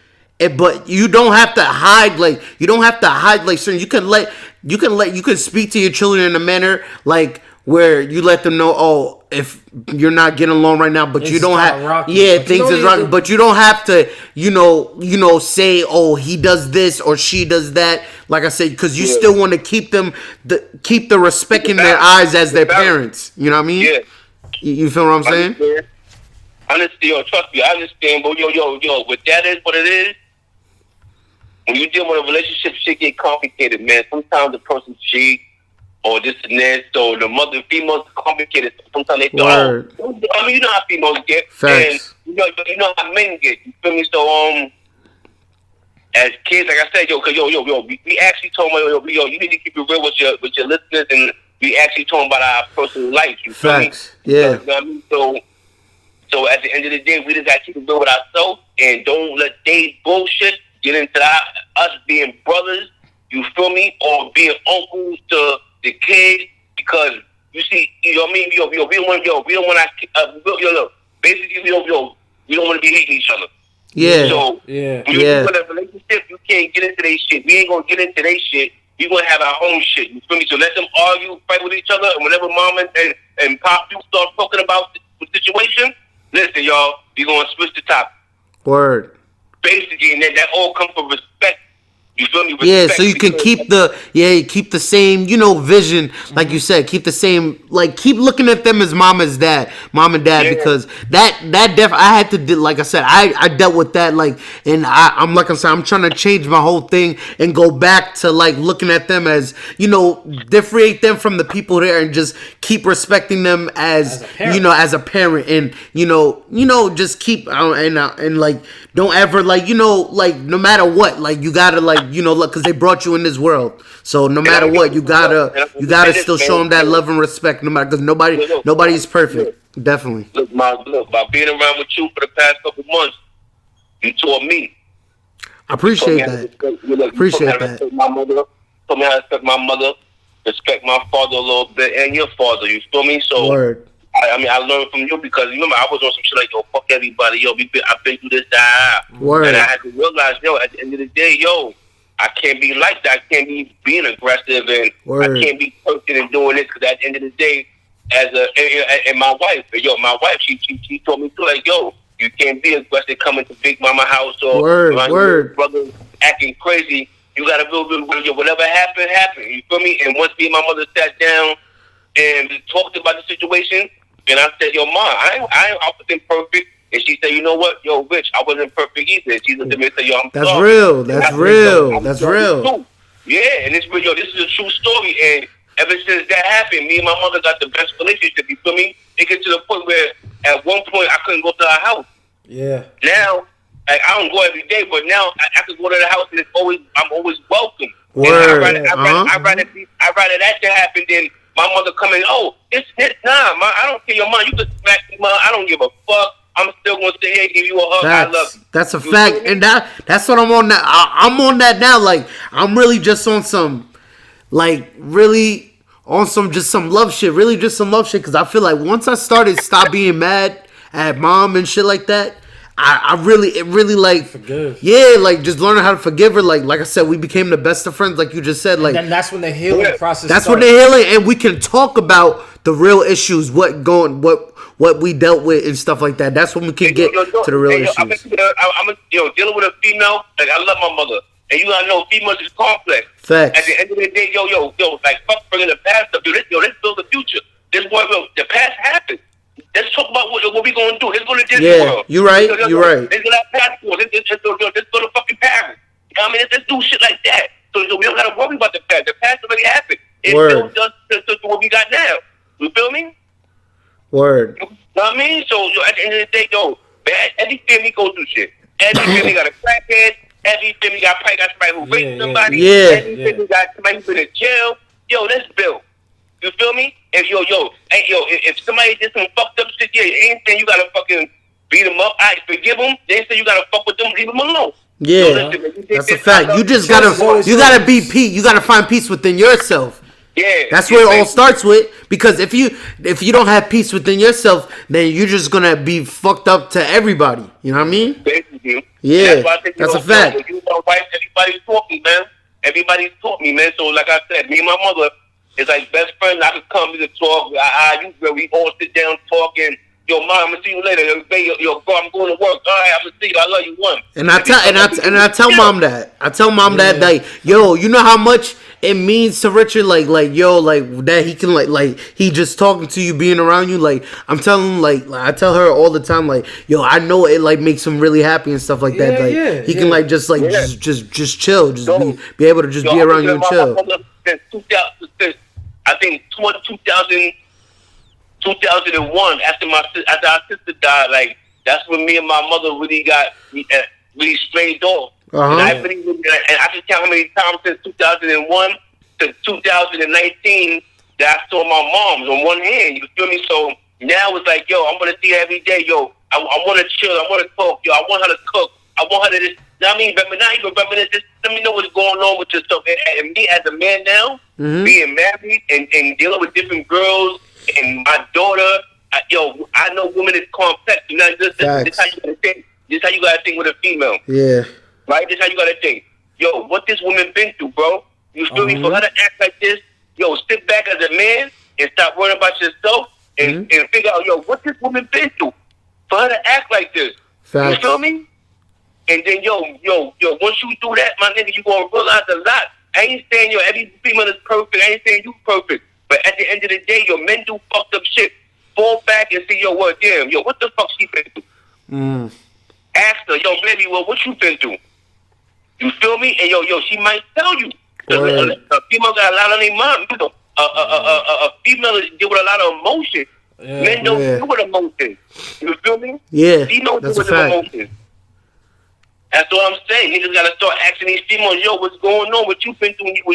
But you don't have to hide certain. You can speak to your children in a manner where you let them know, if you're not getting along right now, but you don't have things is wrong, but you don't have to say, he does this or she does that. Like I said, because you still want to keep the respect in their eyes as their parents. You know what I mean? Yeah. You feel what I'm saying? I understand. Trust me, I understand. But what that is, what it is. When you deal with a relationship, shit get complicated, man. Sometimes the person cheats or this and that. So the females complicated. Sometimes they go, you know how females get. Facts. And you know how men get. You feel me? So as kids, like I said, we actually told them, you need to keep it real with your listeners, and we actually told them about our personal life. You feel Facts. Me? Yeah. You know what I mean? So at the end of the day, we just got to keep it real with ourselves and don't let they bullshit get into us being brothers, you feel me, or being uncles to the kids, because you see, you know what I mean, we don't want to, basically we don't want to be hating each other. Yeah. So when you're in a relationship, you can't get into their shit. We ain't gonna get into their shit. We gonna have our own shit. You feel me? So let them argue, fight with each other, and whenever mom and pop you start talking about the situation, listen, y'all, we gonna switch the topic. Word. Basically, and that all comes from respect. You feel me? Respect, so you can keep the same, vision, like you said, keep the same, keep looking at them as mom and dad, because that I had to, like I said, I dealt with that, and I'm like I said, I'm trying to change my whole thing and go back to looking at them as, differentiate them from the people there and just keep respecting them as a parent, and just keep and don't ever no matter what, you gotta because they brought you in this world. So no matter what, you gotta still show them that love and respect. No matter, because nobody is perfect. Definitely. Look, by being around with you for the past couple months, you taught me. I appreciate that. Appreciate that. Taught me how to respect my mother, respect my father a little bit, and your father. You feel me? So. Word. I learned from you because remember I was on some shit fuck everybody, I've been through this, Word. And I had to realize, at the end of the day, I can't be like that. I can't be being aggressive, and Word. I can't be pushing and doing this because at the end of the day, and my wife, she told me too, you can't be aggressive coming to Big Mama house or Word. brother acting crazy. You gotta whatever happened. You feel me? And once me and my mother sat down and we talked about the situation. And I said, Mom, I wasn't perfect. And she said, you know what? Rich, I wasn't perfect either. She looked at me and said, I'm That's sorry. real. That's real. That's real. Yeah, and this is a true story. And ever since that happened, me and my mother got the best relationship. You feel me? It gets to the point where at one point I couldn't go to her house. Yeah. Now, I don't go every day, but now I can go to the house and I'm always welcome. Word. And I'd rather that to happen than my mother coming, it's nah, ma, I don't care your mom. You can smack me, ma. I don't give a fuck. I'm still gonna say, hey, give you a hug. I love you. That's a fact, and that's what I'm on. That I'm on that now. Like I'm really just on some, like really on some just some love shit. Really just some love shit. Because I feel like once I started stop being mad at mom and shit like that, it really like forgive. Yeah, like just learning how to forgive her. Like I said, we became the best of friends. Like you just said, like and then that's when the healing process. That's starts. when the healing, and we can talk about the real issues, what we dealt with and stuff like that. That's when we can get to the real issues. I'm dealing with a female. Like I love my mother, and you gotta know females is complex. Facts. At the end of the day, like fuck bringing the past up. Let's build the future. This boy, the past happened. Let's talk about what we gonna do. Let's go to Disney World. You're right. You're right. Let's go to passport. Let's go to fucking Paris. You know what I mean? Let's do shit like that. So we don't gotta worry about the past. The past already happened. It builds us to what we got now. You feel me? Word. You know what I mean? So at the end of the day, man, every family go through shit. Every family got a crackhead. Every family probably got somebody who raped somebody. Yeah. Every family got somebody who's been in jail. Let's build. You feel me? If somebody did some fucked up shit, ain't saying you gotta fucking beat them up. I forgive them. They ain't saying you gotta fuck with them. Leave them alone. Yeah, that's a fact. You just gotta be peace. You gotta find peace within yourself. Yeah, that's where it all starts with. Because if you don't have peace within yourself, then you're just gonna be fucked up to everybody. You know what I mean? Basically. Yeah, that's a fact. Everybody's taught me, man. Everybody's taught me, man. So like I said, me and my mother is like best friends. I could come, we could talk. We all sit down, talk, and mom, I'm gonna see you later. Bro, I'm going to work. All right, I'm gonna see you. I love you. One. And I tell mom that. I tell mom that, like, you know how much it means to Richard, like that he can like he just talking to you, being around you. Like I'm telling him, like I tell her all the time, like, I know it like makes him really happy and stuff like that. Like he can like just chill, just be able to just be around you and chill. Since I think 2001, after our sister died, like that's when me and my mother really got really strayed off. And I can count how many times since 2001 to 2019 that I saw my mom's on one hand. You feel me? So now it's like, I'm gonna see her every day. I want to chill. I want to talk. I want her to cook. I want her to just. You know what I mean? But not even reminisce. Just let me know what's going on with yourself. And me as a man now, being married and dealing with different girls and my daughter, I know women is complex. You know, this how you gotta think. This how you gotta think with a female. Yeah. Right? This how you gotta think. What this woman been through, bro? You feel me? For her to act like this, sit back as a man and stop worrying about yourself and figure out, what this woman been through for her to act like this. Facts. You feel me? And then, once you do that, my nigga, you gonna realize a lot. I ain't saying, every female is perfect. I ain't saying you perfect. But at the end of the day, men do fucked up shit. Fall back and see, what the fuck she been through? Ask her, baby, what you been through? You feel me? And she might tell you. A female got a lot on their mind. A female deal with a lot of emotion. Yeah, men don't deal with emotion. You feel me? Yeah, females deal with emotion. That's what I'm saying. Niggas gotta start asking these females, what's going on? What you been through? Who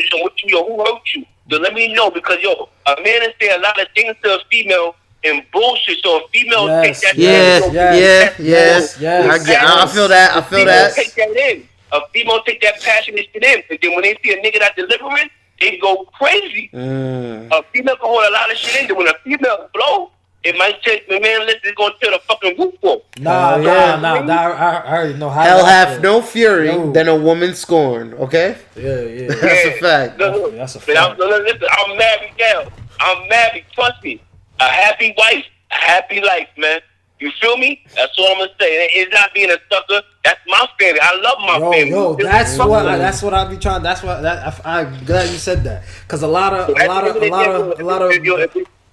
hurt you? So let me know, because a man is saying a lot of things to a female and bullshit. So a female take that. Yes. I feel that. I feel that. Take that in. A female take that passionate shit in, and then when they see a nigga that delivering, they go crazy. A female can hold a lot of shit in. Then when a female blow, it might take the man. Listen, it's gonna tear the fucking roof off. Nah. I already know how. Hell hath no fury than a woman scorned. Okay. Yeah. That's a fact. That's a fact. Listen, I'm married now. I'm married. Trust me. A happy wife, a happy life, man. You feel me? That's all I'm gonna say. It's not being a sucker. That's my family. I love my family. That's what I be trying. That's what I'm glad you said that, because a lot of.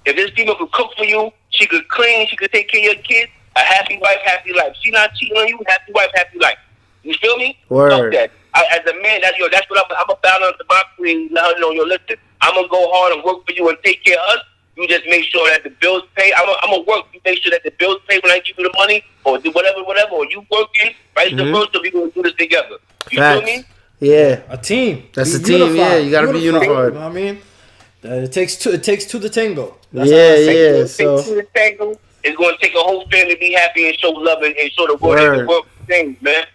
If this female could cook for you, she could clean, she could take care of your kids. A happy wife, happy life. She not cheating on you. Happy wife, happy life. You feel me? Word. Fuck that. As a man, that's what I'm a balance to my queen. Let her know, listen. I'm gonna go hard and work for you and take care of us. You just make sure that the bills pay. I'm gonna work. You make sure that the bills pay when I give you the money, or do whatever. Or you working, right? The first, so we gonna do this together. You feel me? Yeah, a team. That's a team. Unified. Yeah, you gotta be unified. You know what I mean? It takes two to tango. That's So to the tango. it's going to take a whole family to be happy and show love and show the world things, man.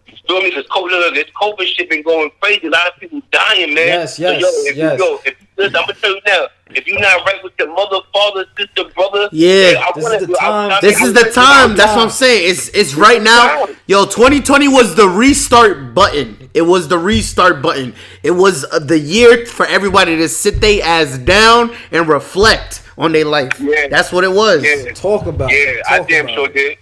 You feel me? This COVID shit been going crazy. A lot of people dying, man. Yes. Listen, I'm gonna tell you now. If you're not right with your mother, father, sister, brother, this is the time. This is the time. That's what I'm saying. It's right now. Yo, 2020 was the restart button. It was the restart button. It was the year for everybody to sit their ass down and reflect on their life. Yeah. That's what it was. Yeah. Talk about it. Yeah, I damn sure did.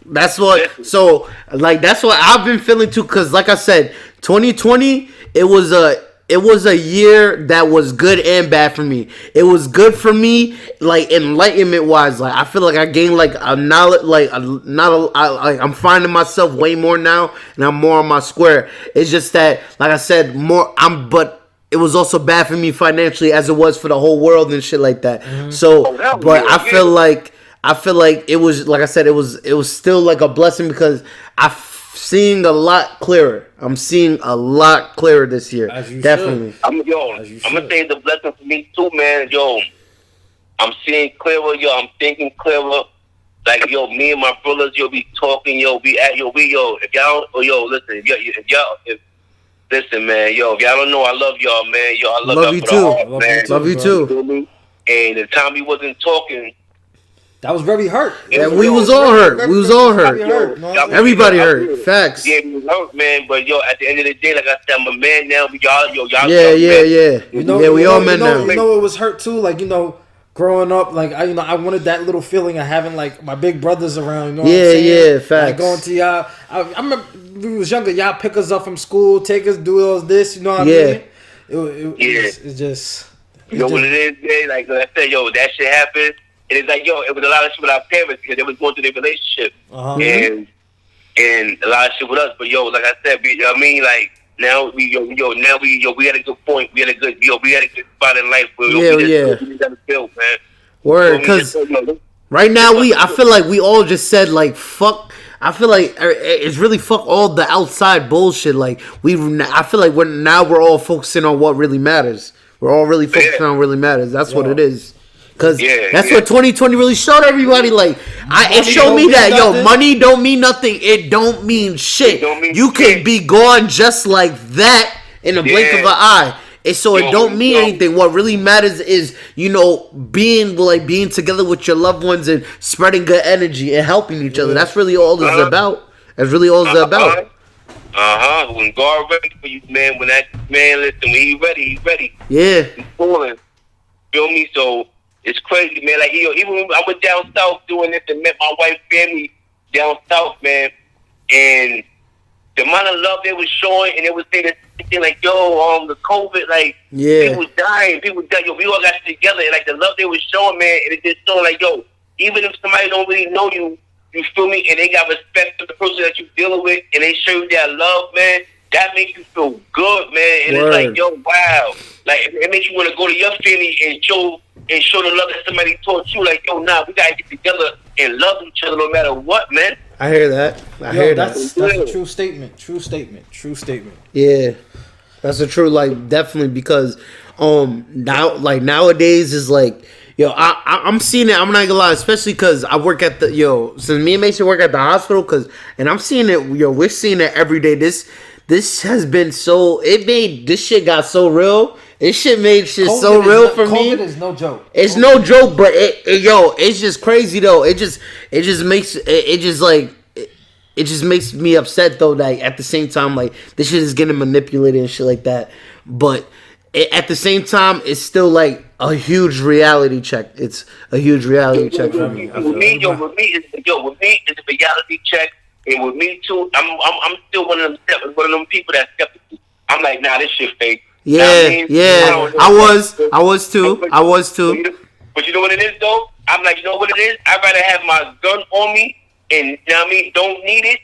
That's what. So like that's what I've been feeling too. Cause like I said, 2020 it was a year that was good and bad for me. It was good for me, like enlightenment wise. Like I feel like I gained like a knowledge, I'm finding myself way more now, and I'm more on my square. It's just that, like I said, but it was also bad for me financially, as it was for the whole world and shit like that. Mm-hmm. So, but I feel like it was, like I said, it was still like a blessing because I'm seeing a lot clearer. I'm seeing a lot clearer this year. Definitely. I'm gonna say the blessing for me too, man. Yo, I'm seeing clearer. Yo, I'm thinking clearer. Like yo, me and my brothers, be talking. Yo, if y'all, listen, listen, man. Yo, if y'all don't know, I love y'all, man. Yo, I love you too. Love you too. And the time we wasn't talking. That was very hurt. Yeah, we was all hurt. We was all hurt. Everybody hurt. Facts. Yeah, we was hurt, man. But yo, at the end of the day, like I said, I'm a man now. Y'all. Yeah. We all men now. You know, it was hurt too. Like growing up, like I wanted that little feeling of having like my big brothers around. You know what I'm saying? Yeah, facts. Like going to y'all. I remember we was younger. Y'all pick us up from school, take us, do all this. You know what I mean? It's just. You know what it is, man? Like I said, yo, that shit happened. And it's like, yo, it was a lot of shit with our parents because they was going through their relationship. And a lot of shit with us. But yo, like I said, like now we had a good point. We had a good spot in life where we got to build, man. Word, because right now I feel like we all just said like fuck. I feel like it's really fuck all the outside bullshit. Like I feel like we're all focusing on what really matters. We're all really focusing on what really matters. That's what it is. Cause that's what 2020 really showed everybody. Like, it showed me that money don't mean nothing. It don't mean shit. You can be gone just like that in a blink of an eye. And so it don't mean anything. What really matters is being together with your loved ones and spreading good energy and helping each other. That's really all it's about. That's really all it's about. When God ready for you, man. When that man listen, when he ready. Yeah. He's falling. Feel me? So. It's crazy, man. Like, even when I was down south doing this and met my wife's family down south, man, and the amount of love they was showing, and they was saying like, yo, the COVID, like, people dying. Yo, we all got together, and like the love they was showing, man, and it just showing like, yo, even if somebody don't really know you, you feel me, and they got respect for the person that you're dealing with, and they show you that love, man, that makes you feel good, man. And it's like, yo, wow. Like, it makes you want to go to your family and show the love that somebody taught you. Like, yo, we got to get together and love each other no matter what, man. I hear that. That's a true statement. Yeah. That's a true, like, definitely, because nowadays is like, yo, I'm seeing it. I'm not gonna lie, especially because I work at since me and Mason work at the hospital, and I'm seeing it. Yo, we're seeing it every day. This has been this shit got so real. This shit made shit so real for me. COVID is no joke. It's no joke, but it's just crazy though. It just makes me upset though. Like at the same time, like this shit is getting manipulated and shit like that. But at the same time, it's still like a huge reality check. It's a huge reality check for me. With me, it's a reality check. And with me too, I'm still one of them people that's skeptical. I'm like, nah, this shit fake. Yeah, I was too. But you know what it is though? I'm like, you know what it is? I'd rather have my gun on me and don't need it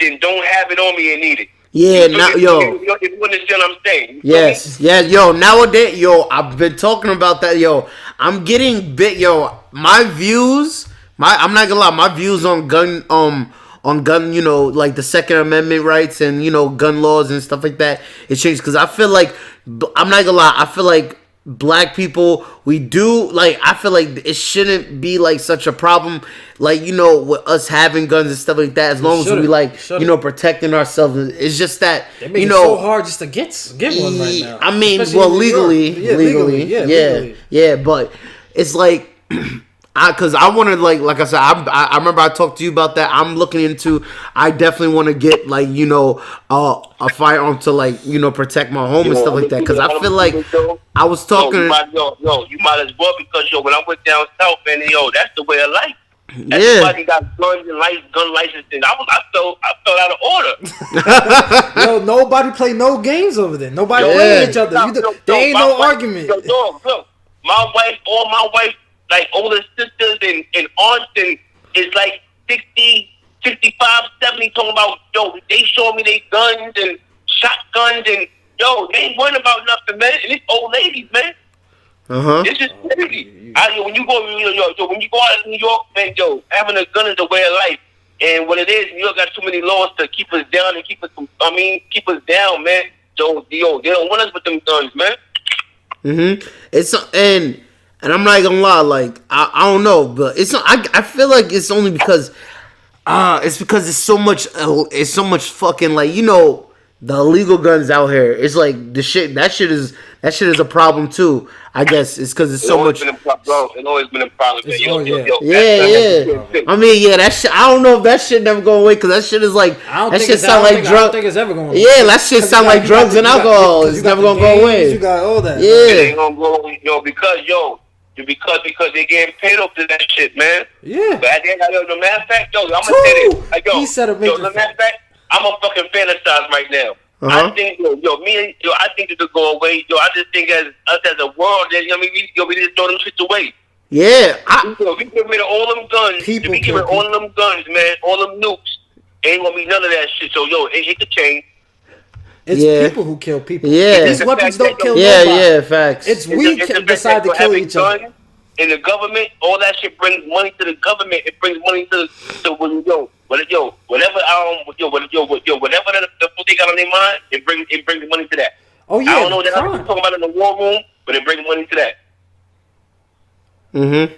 than don't have it on me and need it. Yeah, if you understand what I'm saying. Yes, nowadays, I've been talking about that, I'm getting bit, my views, I'm not gonna lie, my views on gun, like the Second Amendment rights and, gun laws and stuff like that, it changed, because I feel like, I'm not gonna lie, I feel like black people, we do like. I feel like it shouldn't be like such a problem. Like with us having guns and stuff like that. As long as we like protecting ourselves. It's just that they make it so hard just to get one right now. I mean, well, legally, yeah, but it's like. Because I want to like I said, I remember I talked to you about that. I'm looking into. I definitely want to get like a firearm to protect my home and stuff like that. Because I feel like I was talking. You might as well because when I went down south, man, that's the way of life. Everybody got guns and gun licensing. I felt out of order. Nobody play no games over there. Nobody play each other. There ain't no argument. Look, all my wife. Like older sisters and aunts and is like 60, 65, 70 talking about, they show me they guns and shotguns and, they ain't worrying about nothing, man. And it's old ladies, man. This is crazy. When you go out of New York, man, having a gun is a way of life. And what it is, New York got too many laws to keep us down and keep us down, man. So, they don't want us with them guns, man. And I'm not gonna lie, like I don't know, but I feel like it's only because it's so much fucking like the illegal guns out here. It's like that shit is a problem too. I guess it's because it's so much. It's always been a problem. Yeah. I mean, that shit. I don't know if that shit never go away because that shit is like that shit sound like drugs. I don't think it's ever going away. Yeah, that shit sound like drugs and alcohol. It's never gonna go away. You got all that. Yeah, it ain't gonna go away, because they getting paid off to that shit, man. Yeah. But at the end of the matter of fact, I'm gonna say this. Like, he said it. Matter of fact, I'm a fucking fantasize right now. I think, I think it could go away. I just think as us as a world, we just throw them shits away. Yeah. We get rid of all them guns. We get rid of all them guns, man. All them nukes. Ain't gonna be none of that shit. So, it could change. It's people who kill people. Yeah. These weapons don't kill nobody. Yeah, facts. It's we decide to kill each other. And the government, all that shit brings money to the government. It brings money to whatever they got on their mind, it brings money to that. Oh yeah. I don't know what they're talking about in the war room, but it brings money to that. You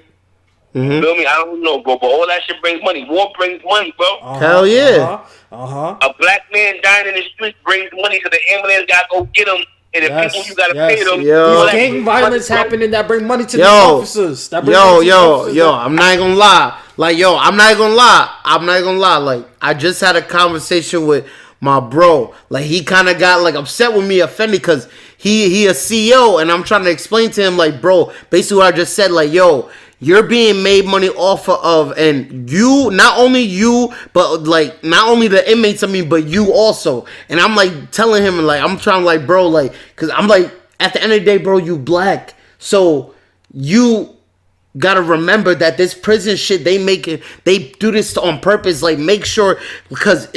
feel me? I don't know, bro, but all that shit brings money. War brings money, bro. Hell yeah. A black man dying in the street brings money, so the ambulance gotta go get him. And the people you gotta pay them. These gang violence happening that bring money to the officers. I'm not gonna lie. I'm not gonna lie. Like, I just had a conversation with my bro. Like, he kind of got like upset with me, offended, because he a CEO, and I'm trying to explain to him, like, bro, basically what I just said, like, you're being made money off of, and not only you, but like not only the inmates, but you also. And I'm like telling him, like, I'm trying, like, bro, like, cause I'm like, at the end of the day, bro, you black, so you gotta remember that this prison shit, they do this on purpose, like, make sure, because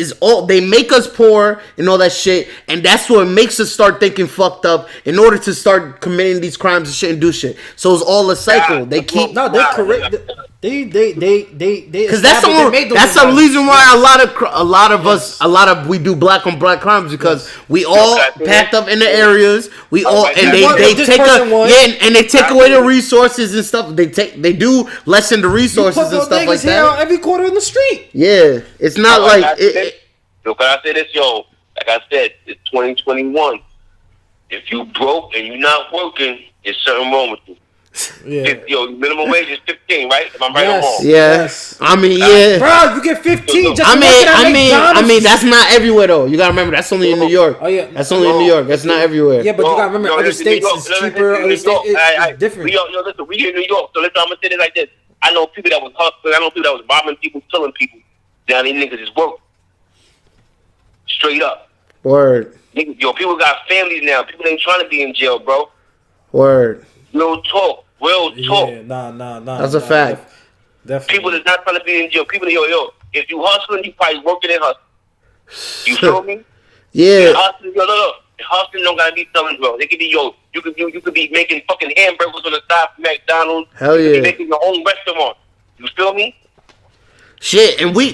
they make us poor and all that shit, and that's what makes us start thinking fucked up in order to start committing these crimes and shit and do shit. So it's all a cycle. They keep they correct. They because that's the reason why a lot of we do black on black crimes, because we all packed up in the areas, we all, and they take and they take away the resources and stuff. They do lessen the resources and stuff like that. Every quarter in the street. Yeah, it's not can I say this, like I said, it's 2021. If you broke and you're not working, there's something wrong with you. Yeah. Minimum wage is 15, right? Am I right or wrong? Yes. I mean, yeah. Bro, you get 15 just I mean, that's not everywhere though. You gotta remember, that's only in New York. Oh yeah. That's only in New York. That's not everywhere. Yeah, but you gotta remember, other states it's cheaper. Other states it's different. Listen, we in New York, so listen, I'm gonna say this like this. I know people that was hustling. I know people that was robbing people, killing people. Now these niggas is working. Straight up. Word. People got families now. People ain't trying to be in jail, bro. Word. Real talk. Yeah, nah. That's a fact. Definitely. People that's not trying to be in jail. People, if you hustling, you probably working and hustling. You feel me? Yeah. Hustling don't gotta be selling, bro. They could be, you could be making fucking hamburgers on the side from McDonald's. Hell yeah. You could be making your own restaurant. You feel me? Shit, and we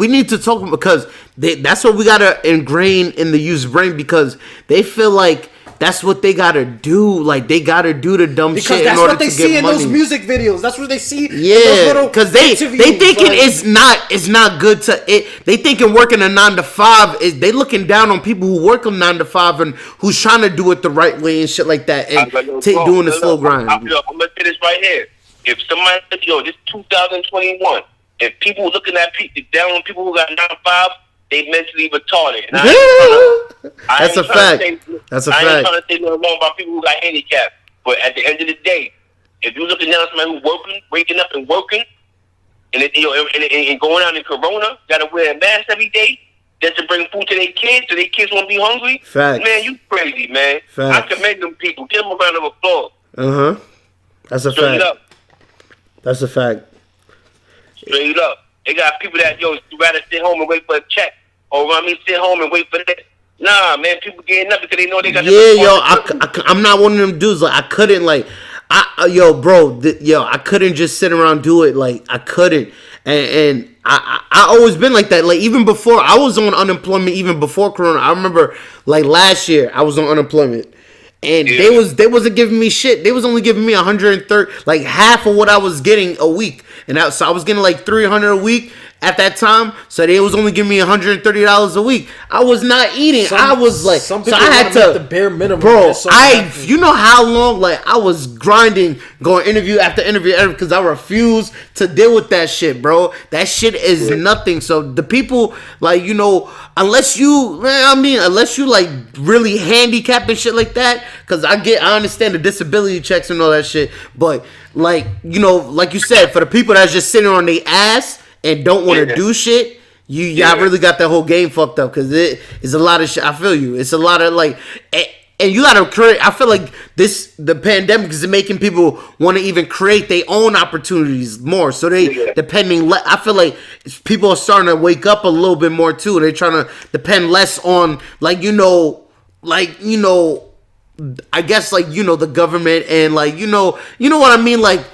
need to talk, because that's what we gotta ingrain in the youth's brain, because they feel like that's what they gotta do. Like they gotta do the dumb because shit that's in order what they to see get in money. those music videos. That's what they see. Yeah, because they thinking like, it's not good to it. They thinking working a 9 to 5 is they looking down on people who work a 9 to 5 and who's trying to do it the right way and shit like that and doing the slow grind. I'm gonna say this right here. If somebody, this 2021, if people looking at people down on people who got 9 to 5, they mentally retarded. And That's a fact. That's a fact. I ain't trying to say nothing wrong about people who got handicapped. But at the end of the day, if you're looking down at somebody who's working, waking up and working, and going out in Corona, gotta wear a mask every day, just to bring food to their kids, so their kids won't be hungry. Facts. Man, you crazy, man. Facts. I commend them people. Give them a round of applause. That's a Straight fact. up. That's a fact. Straight up. They got people that, you rather sit home and wait for a check. Or sit home and wait for that. Nah, man, people getting up because they know they got I'm not one of them dudes. Like, I couldn't, like, I couldn't just sit around do it. Like, I couldn't. And I always been like that. Like, even before, I was on unemployment even before Corona. I remember, like, last year, I was on unemployment. And they wasn't giving me shit. They was only giving me 130, like half of what I was getting a week. And so I was getting like $300 a week at that time. So they was only giving me $130 a week. I was not eating. I was like, so I had to the bare minimum. Bro, you know how long like I was grinding, going interview after interview because I refused to deal with that shit, bro. That shit is nothing. So the people like unless you like really handicapped and shit like that, because I understand the disability checks and all that shit, but like like you said, for the people that's just sitting on their ass and don't want to do shit, y'all really got that whole game fucked up, because it is a lot of shit. I feel you. It's a lot of like, and you gotta create. I feel like the pandemic is making people want to even create their own opportunities more. So they depending. I feel like people are starting to wake up a little bit more too. They're trying to depend less on I guess the government and what I mean, like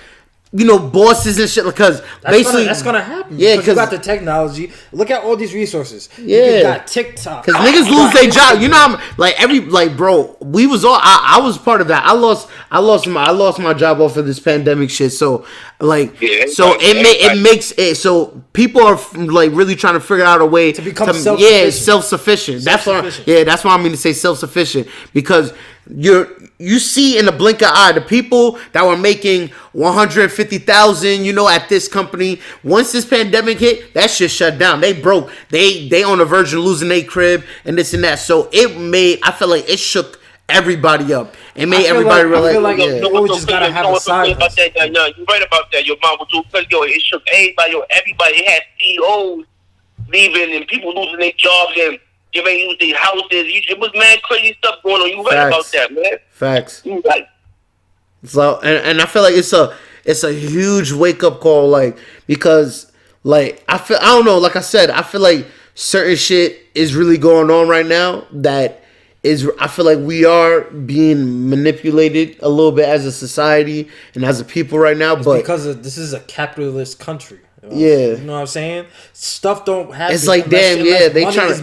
bosses and shit, because that's gonna happen. Yeah, because you got the technology. Look at all these resources. Yeah, you got TikTok. Because niggas lose their job. Bro, we was all. I was part of that. I lost my job off of this pandemic shit. So it makes it so people are like really trying to figure out a way to become self-sufficient. That's why I mean to say self-sufficient, because you see in the blink of eye the people that were making 150,000 at this company, once this pandemic hit, that shit shut down. They broke. They on the verge of losing their crib and this and that. So I feel like it shook everybody up. It made everybody realize. I feel like we just gotta have a side. You're right about that. Your mom was too crazy. It shook everybody. Everybody. It had CEOs leaving and people losing their jobs and giving you the houses. It was mad crazy stuff going on. You right about that, man. Facts. You right. So and I feel like it's a huge wake up call, like, because like I don't know, like I said, I feel like certain shit is really going on right now that is, I feel like we are being manipulated a little bit as a society and as a people right now. But because this is a capitalist country. Yeah, you know what I'm saying? Stuff don't happen. It's like, damn, they trying to,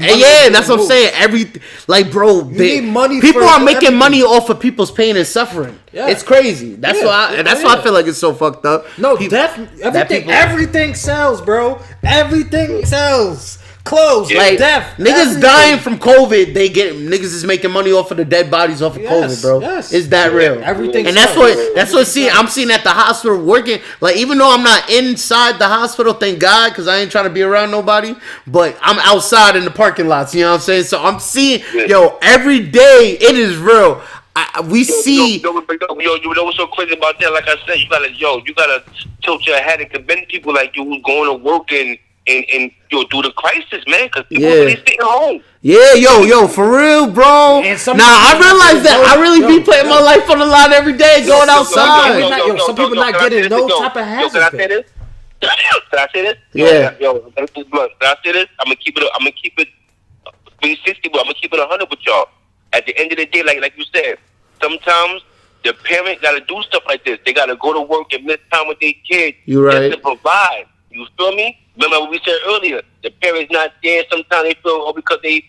that's what I'm saying. Bro, need money. People are making money off of people's pain and suffering. Yeah. It's crazy. That's why I feel like it's so fucked up. No, everything sells, bro. Everything sells. Clothes, death, niggas everything. Dying from COVID. Niggas is making money off of the dead bodies off of COVID, bro. Yes. Is that real? Everything, and that's what I'm seeing at the hospital working. Like, even though I'm not inside the hospital, thank God, because I ain't trying to be around nobody. But I'm outside in the parking lots. You know what I'm saying? So I'm seeing, every day it is real. We see. You know what's so crazy about that? Like I said, you gotta tilt your head and convince people like you who's going to work and through the crisis, man, because people really staying home. Yeah, for real, bro. I realize that I really be putting my life on the line every day, going outside. Some people not getting no type of hazard. Can I say this? Can I say this? Yeah. Can I say this? I'm gonna keep it 360, but I'm gonna keep it 100 with y'all. At the end of the day, like you said, sometimes the parent gotta do stuff like this. They gotta go to work and miss time with their kids. You right. Just to provide. You feel me? Remember what we said earlier? The parent's not there. Sometimes they feel, because the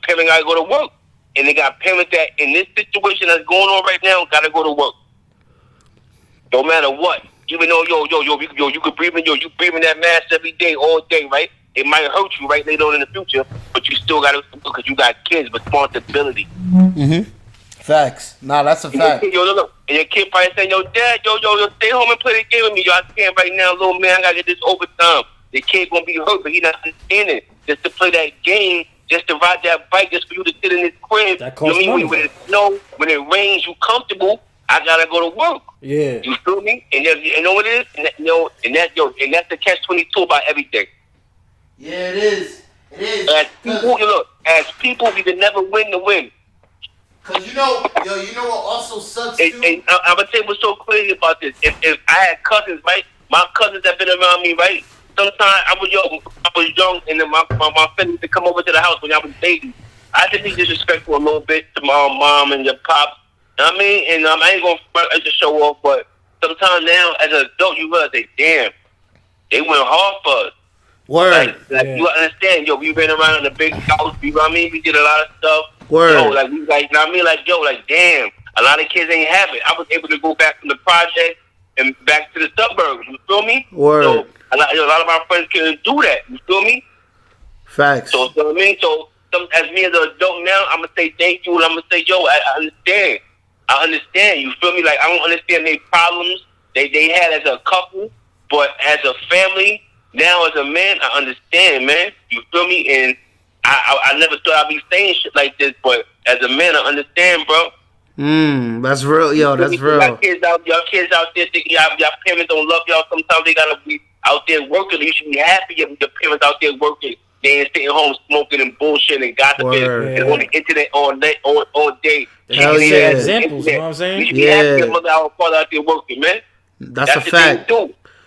parent gotta go to work. and they got parents that in this situation that's going on right now gotta go to work. No matter what. Even though you could breathe in you breathing that mask every day, all day, right? It might hurt you right later on in the future, but you still gotta because you got kids, responsibility. Facts. Nah, that's a fact. And your kid probably saying, yo, dad, yo, stay home and play the game with me. Yo, I can't right now, little man. I gotta get this overtime. The kid gonna be hurt, but he not understanding. Just to play that game, just to ride that bike, just for you to sit in this crib. That costs money. When it snows, when it rains, you comfortable. I gotta go to work. Yeah. You feel me? And you know what it is? And that's the catch-22 about everything. Yeah, it is. It is. As people, we can never win the win. Cause you know what also sucks too. And I'm gonna tell you what's so crazy about this. If I had cousins, right? My cousins that been around me, right? Sometimes I was young, and then my family used to come over to the house when I was baby. I just be disrespectful a little bit to my mom and your pops. You know what I mean? And I ain't gonna just show off, but sometimes now as an adult you realize damn, they went hard for us. Word. Like you understand, yo, we ran around in a big house, you know what I mean? We did a lot of stuff. Word. Yo, you know what I mean? Damn, a lot of kids ain't have it. I was able to go back from the project and back to the suburbs, you feel me? Word. So a lot of my friends couldn't do that, you feel me? Facts. So you know what I mean? So as me as an adult now, I'm gonna say thank you, and I'm gonna say, yo, I understand. I understand, you feel me? Like, I don't understand their problems they had as a couple, but as a family, now as a man, I understand, man. You feel me? And I never thought I'd be saying shit like this, but as a man, I understand, bro. That's real, yo. That's real. Y'all kids out there thinking y'all parents don't love y'all. Sometimes they gotta be out there working. You should be happy if your parents out there working. They ain't sitting home smoking and bullshit and gossiping and on the internet all day. Hell yeah. Examples, you know what I'm saying? You should be happy your mother or father out there working, man. That's a fact.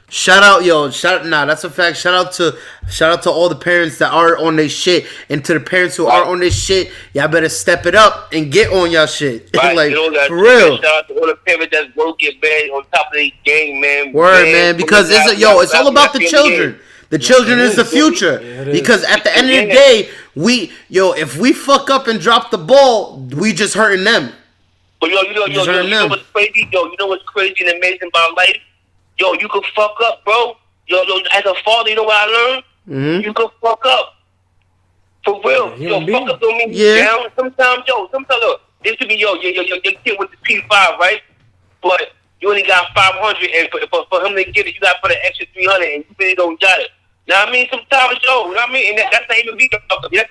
Shout out, yo. That's a fact. Shout out to all the parents that are on their shit, and to the parents who are on this shit. Y'all better step it up and get on y'all shit. Right. Like, for Shout real. out to all the parents that's working, man, on top of their game, man. Word, man. Because it's all about the children. The children is the future. Because at the end of the day, if we fuck up and drop the ball, we just hurting them. But you know what's crazy? You know what's crazy and amazing about life? Yo, you can fuck up, bro. Yo, as a father, you know what I learned? You can fuck up. For real. Fuck up don't mean you down. Sometimes, look, this could be, your kid with the P5, right? But you only got 500, and for him to get it, you got to put an extra 300, and you really don't got it. Know what I mean? Sometimes, you know what I mean? And that's not even being a fuck up. You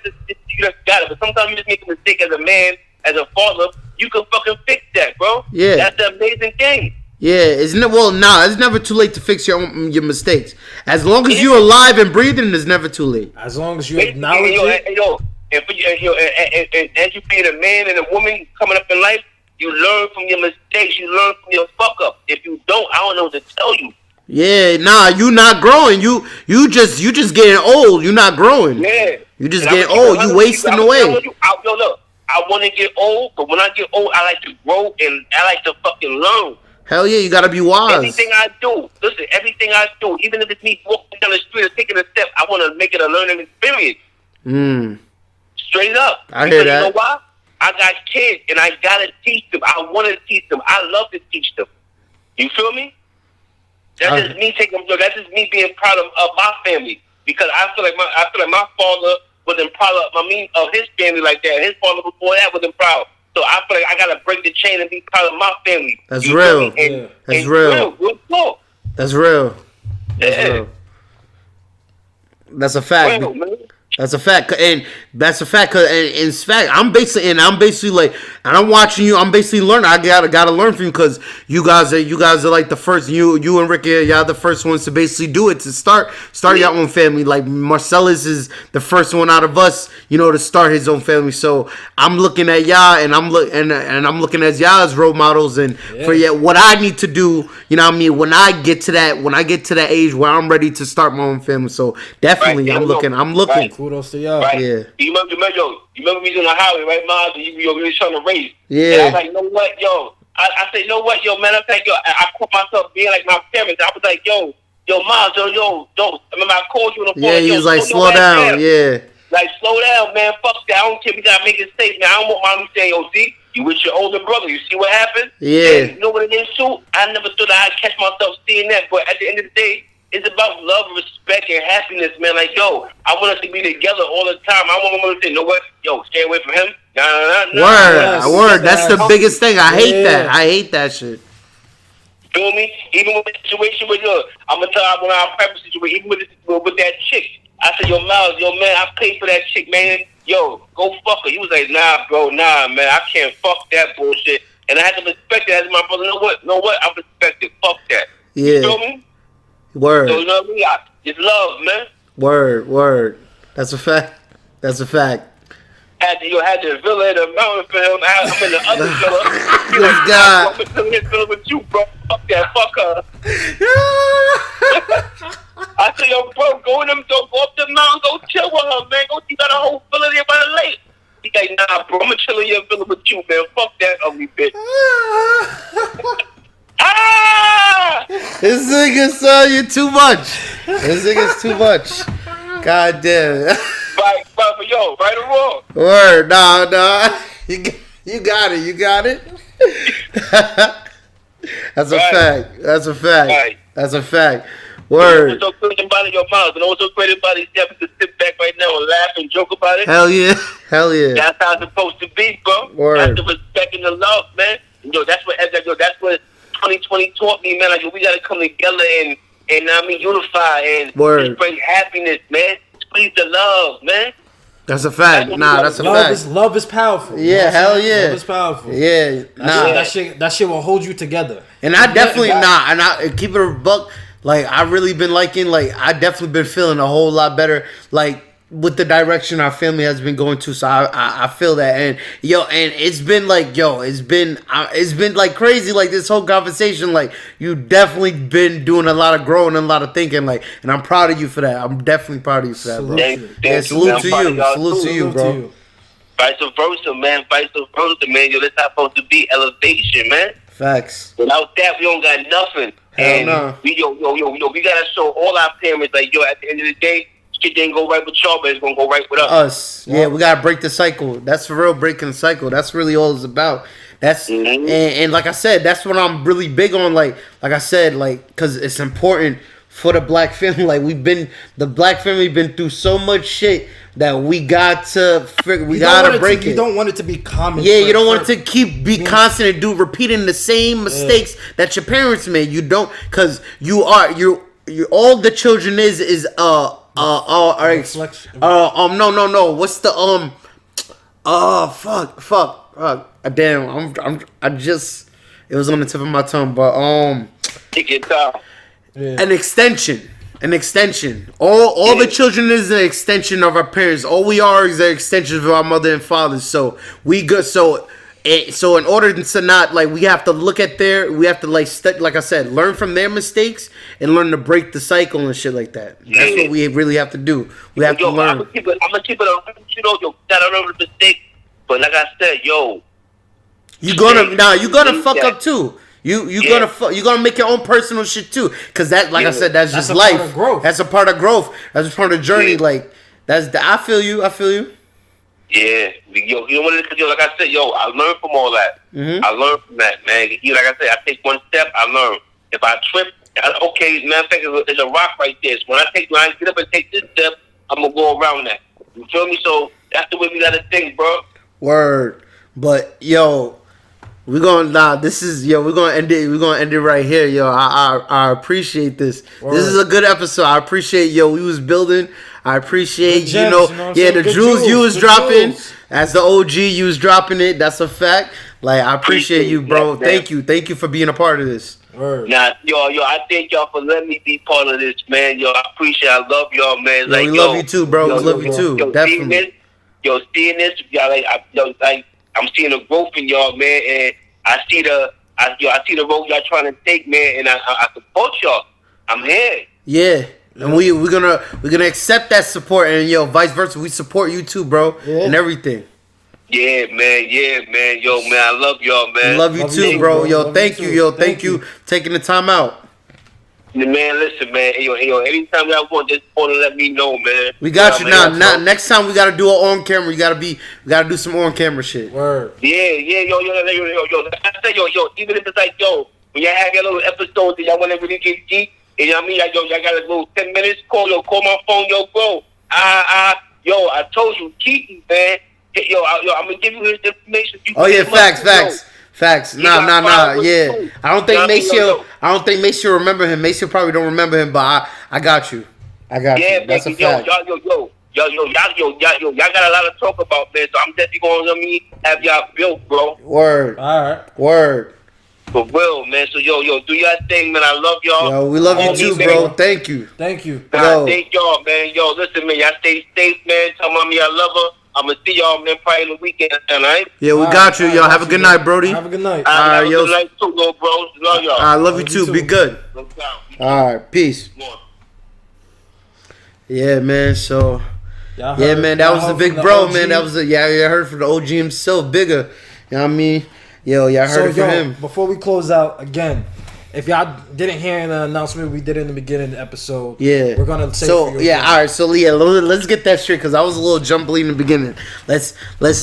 just got it. But sometimes you just make a mistake as a man, as a father. You can fucking fix that, bro. Yeah. That's the amazing thing. Yeah, it's never too late to fix your mistakes. As long as you're alive and breathing, it's never too late. As long as you acknowledge it. And as you being a man and a woman coming up in life, you learn from your mistakes. You learn from your fuck up. If you don't, I don't know what to tell you. Yeah, you not growing. You just getting old. You not growing. Yeah. You just getting old. You wasting away. Look, I want to get old, but when I get old, I like to grow and I like to fucking learn. Hell yeah, you gotta be wise. Everything I do, even if it's me walking down the street or taking a step, I want to make it a learning experience. Straight up. I hear that. You know why? I got kids and I gotta teach them. I want to teach them. I love to teach them. You feel me? That's just me taking. That's just me being proud of my family, because I feel like my father wasn't proud of his family like that. His father before that wasn't proud. So I feel like I gotta break the chain and be proud of my family. That's real. That's real. That's real. Yeah. That's a fact. That's a fact, and that's a fact. And in fact, I'm basically like, and I'm watching you. I'm basically learning. I gotta learn from you, because you guys are like the first. You and Ricky, y'all the first ones to basically do it, to start your own family. Like Marcellus is the first one out of us, to start his own family. So I'm looking at y'all, and I'm looking at y'all as role models, and for what I need to do. You know what I mean? When I get to that age where I'm ready to start my own family. So definitely, I'm looking. Right. Kudos to y'all. Right. Yeah. You remember me on the highway, right, Miles? You were trying to race. Yeah. And I was like, you know what, yo? I said, you know what, yo, matter of fact, yo, I caught myself being like my parents. I was like, yo, Miles, yo, don't. Remember I called you on the phone. Yeah, he was like, slow down. Yeah. Like, slow down, man. Fuck that. I don't care. We gotta make it safe, man. I don't want mommy saying, "Yo, see, you with your older brother. You see what happened?" Yeah. And you know what it is, too? I never thought I'd catch myself seeing that. But at the end of the day, it's about love, respect, and happiness, man. Like, yo, I want us to be together all the time. I want to say, you know what? Yo, stay away from him. Nah. Word. That's the biggest thing. I hate that. I hate that shit. Feel me? Even with the situation with yo, I'm gonna tell you when our private situation, even with that chick. I said, yo, Miles, yo, man, I paid for that chick, man. Yo, go fuck her. He was like, nah, bro, nah, man, I can't fuck that bullshit. And I had to respect it as my brother. You know what? I respect it. Fuck that. Yeah. You feel me? Word. So, you know what I mean? It's love, man. Word. That's a fact. Had the villa in the mountain for him. I'm in the other villa. He This like, guy. I'm in the villa with you, bro. Fuck that. Fuck her. I said, yo, bro, go up the mountain, go chill with her, man. You got a whole villa there by the lake. He like, nah, bro, I'm gonna chill in your villa with you, man. Fuck that ugly bitch. Ah! This nigga, son, you too much. This nigga's too much. God damn. Right, but yo, right or wrong? Word, nah. You got it. That's a fact. Right. That's a fact. Word. What's so great about it, your mouth? You know what's so great about it? You have to sit back right now and laugh and joke about it. Hell yeah. That's how it's supposed to be, bro. Word. That's the respect and the love, man. Yo, that's what 2020 taught me, man. Like, yo, we gotta come together and I mean unify and just bring happiness, man. Squeeze the love, man. That's a fact. That's a fact. Love is powerful. Yeah, hell yeah. Love is powerful. Yeah, That shit will hold you together. And I definitely and I keep it a buck. Like, I really been liking. Like, I definitely been feeling a whole lot better. Like, with the direction our family has been going to, so I feel that, and it's been like, it's been like crazy, like this whole conversation, like you definitely been doing a lot of growing and a lot of thinking, like, and I'm proud of you for that. I'm definitely proud of you for that, bro. Salute to you, bro. Vice versa, man. Yo, that's how it's supposed to be. Elevation, man. Facts. Without that, we don't got nothing. Hell no. We gotta show all our parents, like, yo, at the end of the day, shit didn't go right with y'all, but it's gonna go right with us. Yeah, we gotta break the cycle. That's for real, breaking the cycle. That's really all it's about. That's and like I said, that's what I'm really big on. Like I said, like, because it's important for the black family. Like, the black family been through so much shit that we gotta break it. You don't want it to be common. Yeah, you don't want it to be constant and repeating the same mistakes that your parents made. You don't, because you all the children is reflection. No. What's the fuck. Damn, it was on the tip of my tongue, but Take your time. an extension. All the children is an extension of our parents. All we are is an extension of our mother and father. So we good. So in order to not, like, we have to look at we have to, like I said, learn from their mistakes and learn to break the cycle and shit like that. That's what we really have to do. We have to learn. I'm gonna keep it yo, that I don't know the mistake, but like I said, yo, you're gonna fuck up too. You're gonna make your own personal shit too, cause that, like I said, that's just life. Part of growth. That's a part of growth. That's a part of the journey. Like, I feel you. Yeah, yo, you know what it is? Yo, like I said, I learned from all that. I learned from that, man. Like I said, I take one step, I learn. If I trip, okay, matter of fact, there's a rock right there. So when I get up and take this step, I'm gonna go around that. You feel me? So that's the way we gotta think, bro. Word, but we're gonna end it. We're gonna end it right here, yo. I appreciate this. Word. This is a good episode. I appreciate, we was building. I appreciate, the jewels you was dropping. As the OG, you was dropping it. That's a fact. Like, I appreciate you, bro. Thank you for being a part of this. Word. Nah, I thank y'all for letting me be part of this, man. Yo, I appreciate. I love y'all, man. We love you too, bro. We love you too. Definitely. Seeing this, I'm seeing the growth in y'all, man, and I see the road y'all trying to take, man, and I support y'all. I'm here. Yeah. And we're gonna accept that support, and vice versa, we support you too, bro, and everything. Yeah, man. Yo, man, I love y'all, man. Love you too, bro. Yo, thank you. Thank you taking the time out. Man, listen, man. Hey, yo, anytime y'all want, just call and let me know, man. We got you now. Man, Next time we gotta do it on camera. We gotta do some on camera shit. Word. Yeah, yo. I say, yo, even if it's like, yo, when y'all have your little episodes and y'all want to really get deep, and you know what I mean? Y'all got a little 10 minutes, call my phone, yo, bro. I told you, Keaton, man. Yo, I'm gonna give you his information. Oh yeah, facts. Nah. Yeah, I don't think Maceo. I don't think Maceo remember him. Maceo probably don't remember him, but I got you. Yeah, That's man, a fact. y'all got a lot to talk about, man. So I'm definitely going to have y'all built, bro. Word. All right. Word. For real, man. So yo, do your thing, man. I love y'all. Yo, we love you too, bro. Thank you. Thank you. God, thank y'all, man. Yo, listen, man. Y'all stay safe, man. Tell mommy I love her. I'm gonna see y'all, man, probably in the weekend, all right? Yeah, we got you. Yo, have a good night, Brody. Have a good night. Have a good night too, little bro. Love y'all. I love you too. Be good. All right, peace. Yeah, man. So, yeah, man, that was the big bro, man. That was I heard from the OG himself, Bigga. You know what I mean? Yo, y'all heard it from him. Before we close out again, if y'all didn't hear the announcement we did in the beginning of the episode, yeah, we're gonna say so all right. So yeah, let's get that straight because I was a little jumbly in the beginning. Let's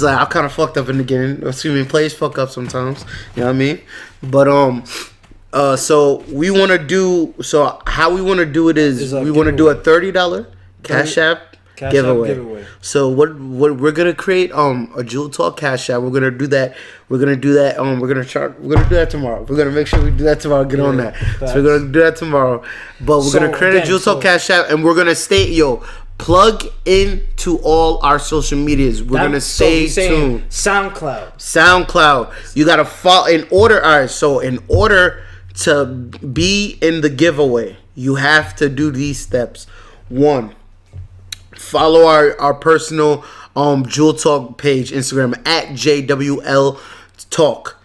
I kind of fucked up in the beginning. Excuse me, players fuck up sometimes. You know what I mean? But so we want to do. So how we want to do it is we want to do a $30 Cash App giveaway. So what we're gonna create a Jewel Talk Cash App. We're gonna do that. We're gonna do that. We're gonna do that tomorrow. We're gonna make sure we do that tomorrow. Get on that. So we're gonna do that tomorrow. But we're gonna create a Jewel Talk Cash App, and we're gonna plug into all our social medias. We're gonna stay tuned. SoundCloud. You gotta follow in order. All right. So in order to be in the giveaway, you have to do these steps. 1. Follow our personal Jewel Talk page, Instagram at JWL Talk.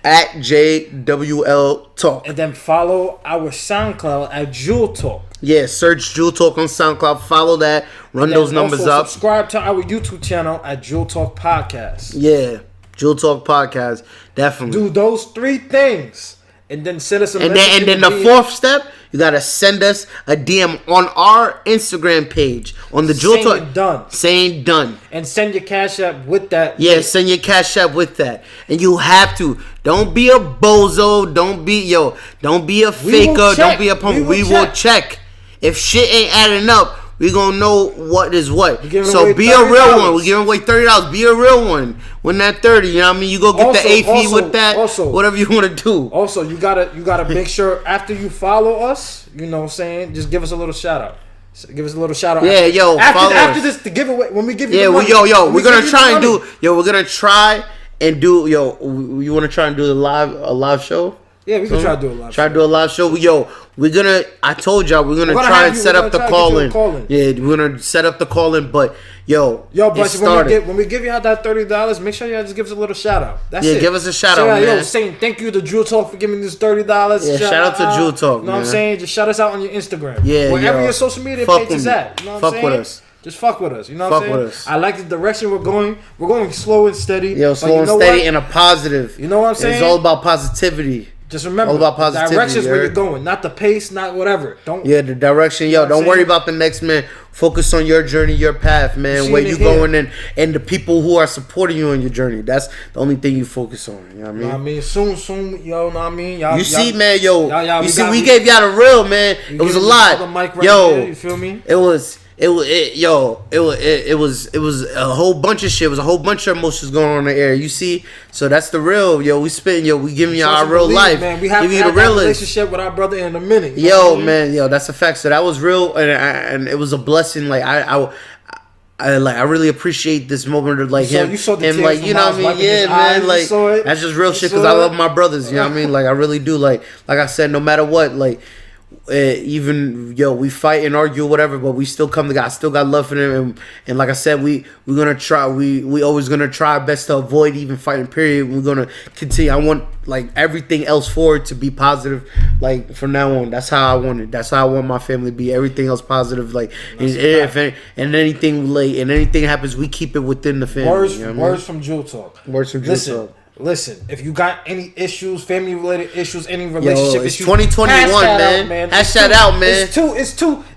At JWL Talk. And then follow our SoundCloud at Jewel Talk. Yeah, search Jewel Talk on SoundCloud. Follow that. Run those numbers up. Subscribe to our YouTube channel at Jewel Talk Podcast. Yeah, Jewel Talk Podcast. Definitely. Do those 3 things. And then send us a message. And then the 4th step, you gotta send us a DM on our Instagram page on the Jewel Talk. Saying done. And send your Cash App with that. Yeah, send your Cash App with that. And you have to. Don't be a bozo. Don't be a faker. Don't be a punk. We will check. If shit ain't adding up, we gonna know what is what. So be a real one. We're giving away $30. Be a real one. Win that 30. You know what I mean? You go get the AP with that. Whatever you want to do. Also, you gotta make sure after you follow us, you know what I'm saying, just give us a little shout out. Give us a little shout out. Yeah, yo. After this, the giveaway, when we give you the money. We're gonna try and do. We're gonna try and do. You want to try and do a live show? Yeah, we can try to do a live show. Try to do a live show. We're gonna. I told y'all we're gonna try and set up the call in. Yeah, we're gonna set up the call in. But but when we give y'all that $30, make sure y'all just give us a little shout out. That's it. Give us a shout out, man. Saying thank you to Jewel Talk for giving this $30. Yeah, shout out to Jewel Talk. You know what I'm saying? Just shout us out on your Instagram. Yeah, wherever your social media page is at. You know what I'm saying? Fuck with us. Just fuck with us. You know what I'm saying? I like the direction we're going. We're going slow and steady. Slow and steady and a positive. You know what I'm saying? It's all about positivity. Just remember, all about positivity, the direction's where you're going, not the pace, not whatever. The direction. Don't worry about the next man. Focus on your journey, your path, man. Where you going and the people who are supporting you on your journey. That's the only thing you focus on. You know what I mean? Soon, know what I mean? Y'all, you see, man, we gave y'all the real, man. It was a lot. You feel me? It was a whole bunch of shit. It was a whole bunch of emotions going on in the air. You see, so that's the real. We spitting. We giving y'all our real life. Man, we have to have that relationship with our brother in a minute. That's a fact. So that was real, and it was a blessing. Like I really appreciate this moment of him. You saw the him, you know what I mean? Yeah, man. That's just real shit because I love my brothers. You know what I mean? I really do. Like I said, no matter what, even we fight and argue or whatever, but we still come together. I still got love for them, and like I said, we're gonna try. We always gonna try our best to avoid even fighting. Period. We're gonna continue. I want everything else forward to be positive. From now on, that's how I want it. That's how I want my family to be. Everything else positive. And anything happens, we keep it within the family. Words from Jewel Talk. Words from Jewel Talk. Listen, if you got any issues, family related issues, any relationship it's issues, 2021, man. Hash that out, man.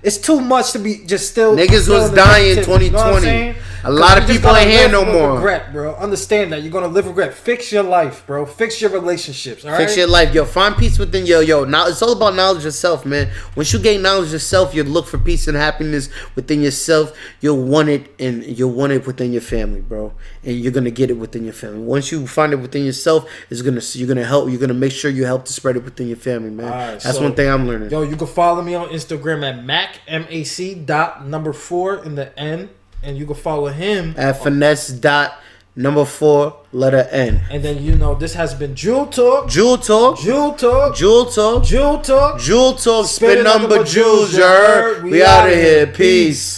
It's too much to be just still. Niggas still was in dying negativity, 2020. You know what I'm saying? A lot of You just people gotta ain't here live no with more. Regret, bro. Understand that you're gonna live with regret. Fix your life, bro. Fix your relationships. All right. Fix your life, yo. Find peace within yo. Now it's all about knowledge of self, man. Once you gain knowledge of self, you look for peace and happiness within yourself. You'll want it, and you'll want it within your family, bro. And you're gonna get it within your family. Once you find it within yourself, you're gonna help. You're gonna make sure you help to spread it within your family, man. Right, That's one thing I'm learning. Yo, you can follow me on Instagram at mac.4 in the N, and you can follow him at finesse.4 letter N. And then this has been Jewel Talk. Jewel Talk. Jewel Talk. Jewel Talk. Jewel Talk. Jewel Talk. Spin number jewels, you heard? We out of here. Peace.